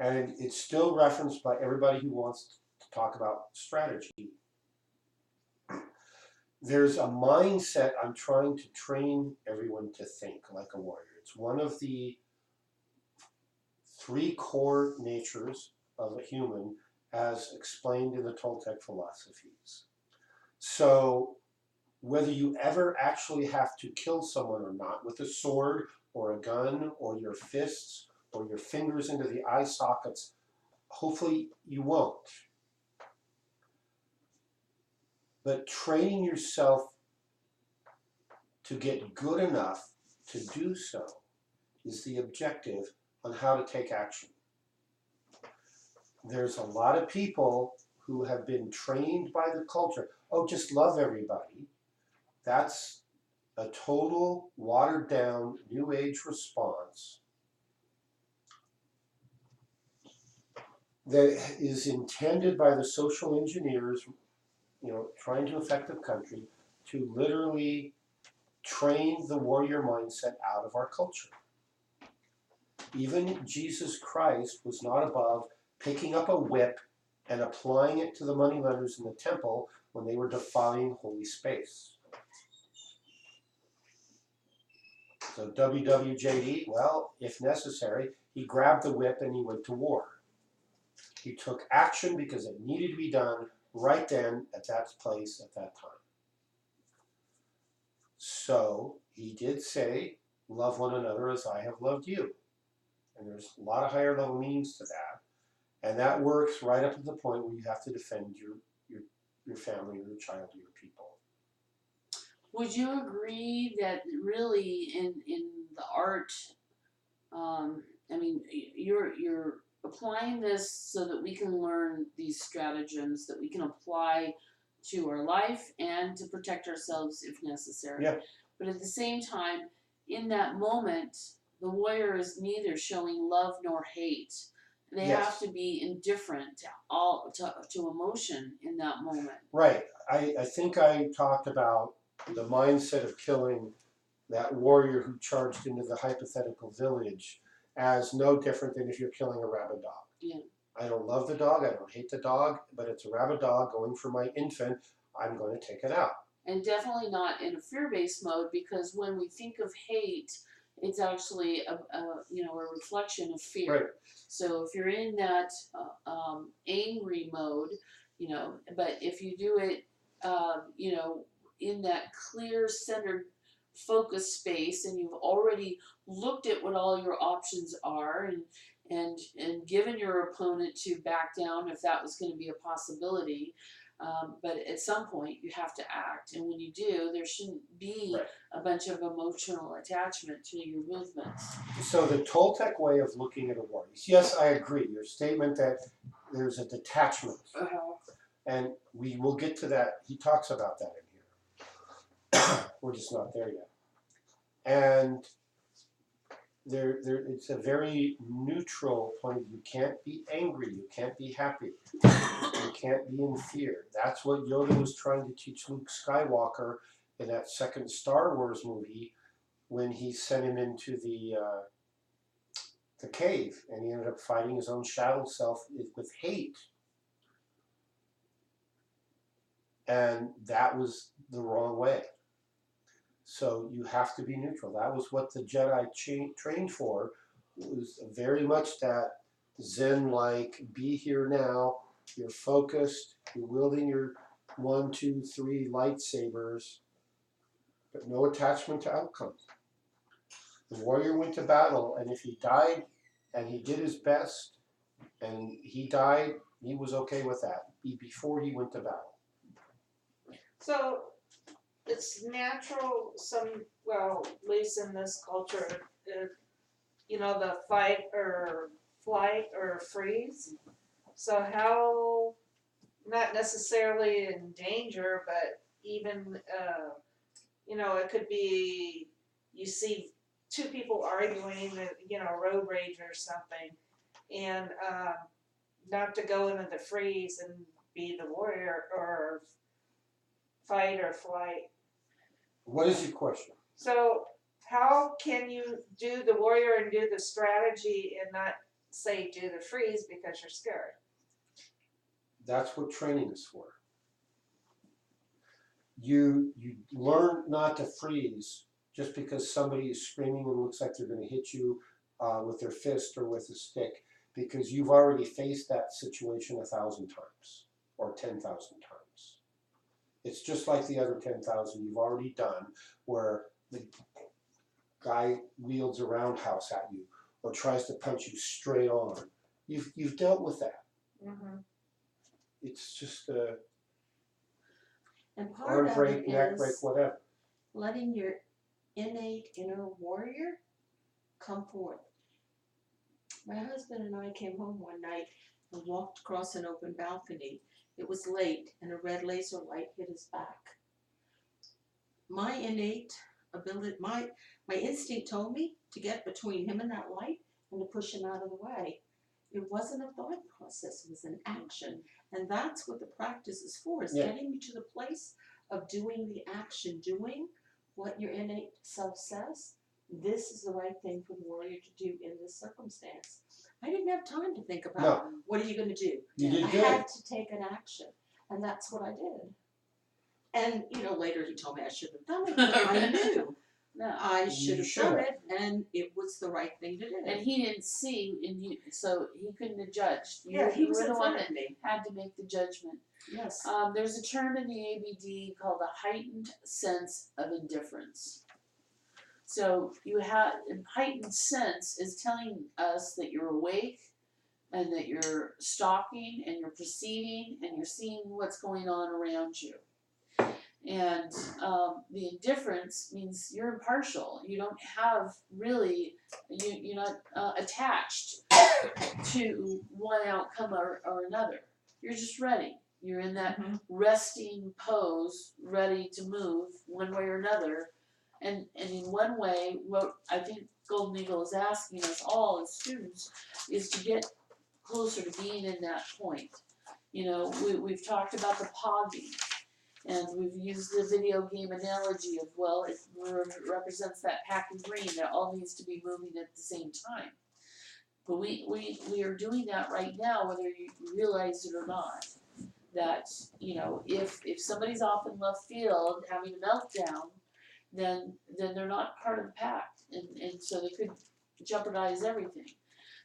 and it's still referenced by everybody who wants to talk about strategy. There's a mindset I'm trying to train everyone to think like a warrior. It's one of the 3 core natures of a human as explained in the Toltec philosophies. So whether you ever actually have to kill someone or not with a sword or a gun or your fists or your fingers into the eye sockets, hopefully you won't. But training yourself to get good enough to do so is the objective on how to take action. There's a lot of people who have been trained by the culture. Oh, just love everybody. That's a total watered down New Age response that is intended by the social engineers, trying to affect the country, to literally train the warrior mindset out of our culture. Even Jesus Christ was not above picking up a whip and applying it to the moneylenders in the temple when they were defiling holy space. So WWJD, well, if necessary, he grabbed the whip and he went to war. He took action because it needed to be done right then, at that place, at that time. So he did say, love one another as I have loved you. And there's a lot of higher level meanings to that. And that works right up to the point where you have to defend your family or your child or your people. Would you agree that really in the art, I mean, you're applying this so that we can learn these stratagems that we can apply to our life and to protect ourselves if necessary. Yeah. But at the same time, in that moment, the warrior is neither showing love nor hate. They Yes. have to be indifferent to emotion in that moment. Right. I think I talked about the mindset of killing that warrior who charged into the hypothetical village as no different than if you're killing a rabid dog. Yeah. I don't love the dog, I don't hate the dog, but it's a rabid dog going for my infant, I'm going to take it out. And definitely not in a fear-based mode, because when we think of hate, it's actually a reflection of fear. Right. So if you're in that angry mode, but if you do it, in that clear, centered, focused space, and you've already looked at what all your options are, and given your opponent to back down if that was going to be a possibility. But at some point you have to act, and when you do, there shouldn't be Right. a bunch of emotional attachment to your movements. So the Toltec way of looking at a warrior, yes, I agree. Your statement that there's a detachment, and we will get to that. He talks about that in here. We're just not there yet. And there, it's a very neutral point. You can't be angry. You can't be happy. You can't be in fear. That's what Yoda was trying to teach Luke Skywalker in that second Star Wars movie when he sent him into the cave, and he ended up fighting his own shadow self with hate. And that was the wrong way. So you have to be neutral. That was what the Jedi trained for. It was very much that Zen-like, be here now, you're focused, you're wielding your 1, 2, 3 lightsabers, but no attachment to outcomes. The warrior went to battle, and if he died and he did his best and he died, he was okay with that before he went to battle. So it's natural, at least in this culture, the fight or flight or freeze. So how, not necessarily in danger, but even, it could be you see two people arguing, you know, road rage or something, and not to go into the freeze and be the warrior or fight or flight. What is your question? So how can you do the warrior and do the strategy and not say do the freeze because you're scared? That's what training is for. You learn not to freeze just because somebody is screaming and looks like they're going to hit you with their fist or with a stick, because you've already faced that situation 1,000 times or 10,000 times. It's just like the other 10,000 you've already done, where the guy wields a roundhouse at you or tries to punch you straight on. You've dealt with that. Mm-hmm. It's just And part arm of break, it neck break, is whatever. letting your innate inner warrior come forth. My husband and I came home one night and walked across an open balcony. It was late and a red laser light hit his back. My innate ability, my instinct told me to get between him and that light and to push him out of the way. It wasn't a thought process, it was an action. And that's what the practice is for, is getting you to the place of doing the action, doing what your innate self says. This is the right thing for the warrior to do in this circumstance. I didn't have time to think about what are you going to do. You did I good. had to take an action, and that's what I did. And later he told me I shouldn't have done it, but I knew I should have done it, and it was the right thing to do. And he didn't see, so he couldn't have judged. He was were in the front one of me. that had to make the judgment. Yes. There's a term in the ABD called a heightened sense of indifference. So you have heightened sense is telling us that you're awake and that you're stalking and you're perceiving and you're seeing what's going on around you. And the indifference means you're impartial. You don't have really, you're not attached to one outcome or another. You're just ready. You're in that resting pose, ready to move one way or another. And in one way, what I think Golden Eagle is asking us all as students is to get closer to being in that point. We've talked about the pogging. And we've used the video game analogy of, well, it represents that pack of green that all needs to be moving at the same time. But we are doing that right now, whether you realize it or not. That, if somebody's off in left field having a meltdown, then they're not part of the pack. And so they could jeopardize everything.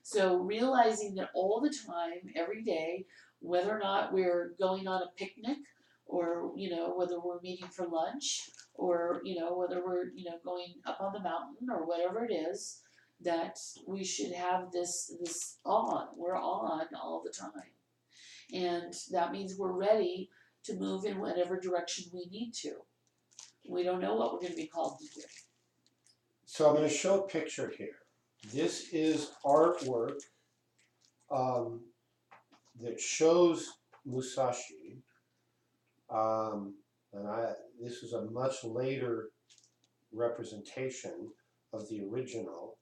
So realizing that all the time, every day, whether or not we're going on a picnic, or whether we're meeting for lunch, or whether we're going up on the mountain or whatever it is, that we should have this on. We're on all the time, and that means we're ready to move in whatever direction we need to. We don't know what we're going to be called to do. So I'm going to show a picture here. This is artwork that shows Musashi. This is a much later representation of the original,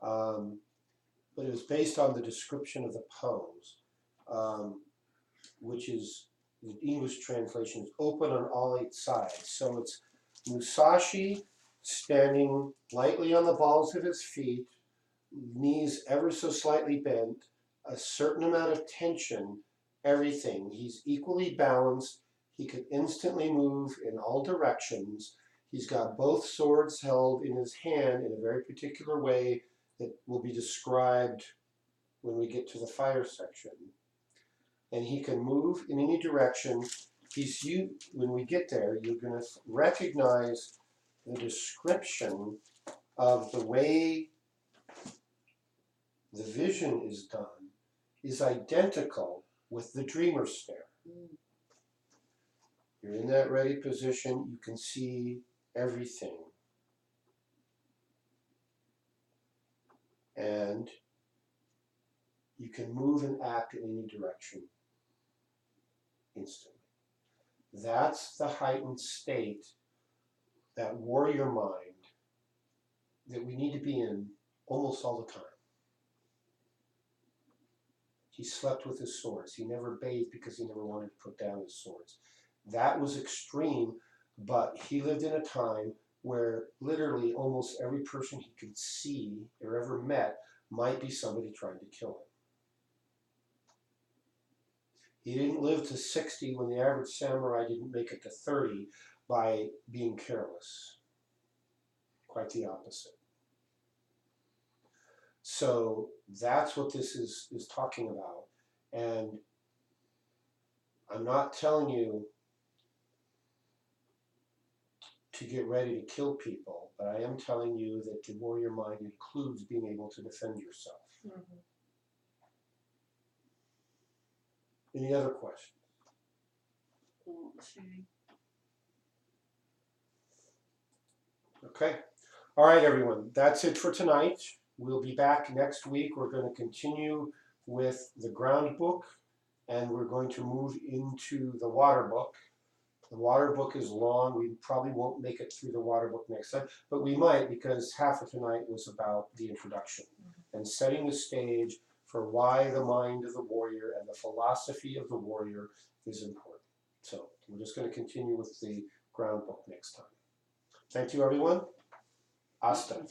but it was based on the description of the pose, which is, the English translation is open on all 8 sides. So it's Musashi standing lightly on the balls of his feet, knees ever so slightly bent, a certain amount of tension, everything. He's equally balanced. He could instantly move in all directions. He's got both swords held in his hand in a very particular way that will be described when we get to the fire section. And he can move in any direction. When we get there, you're going to recognize the description of the way the vision is done is identical with the dreamer stare. You're in that ready position, you can see everything. And you can move and act in any direction instantly. That's the heightened state, that warrior mind that we need to be in almost all the time. He slept with his swords. He never bathed because he never wanted to put down his swords. That was extreme, but he lived in a time where literally almost every person he could see or ever met might be somebody trying to kill him. He didn't live to 60 when the average samurai didn't make it to 30 by being careless. Quite the opposite. So that's what this is talking about. And I'm not telling you to get ready to kill people, but I am telling you that the warrior mind includes being able to defend yourself. Mhm. Any other questions? Okay. All right, everyone. That's it for tonight. We'll be back next week. We're going to continue with the ground book, and we're going to move into the water book. The water book is long. We probably won't make it through the water book next time, but we might, because half of tonight was about the introduction and setting the stage for why the mind of the warrior and the philosophy of the warrior is important. So we're just going to continue with the ground book next time. Thank you, everyone. Hasta.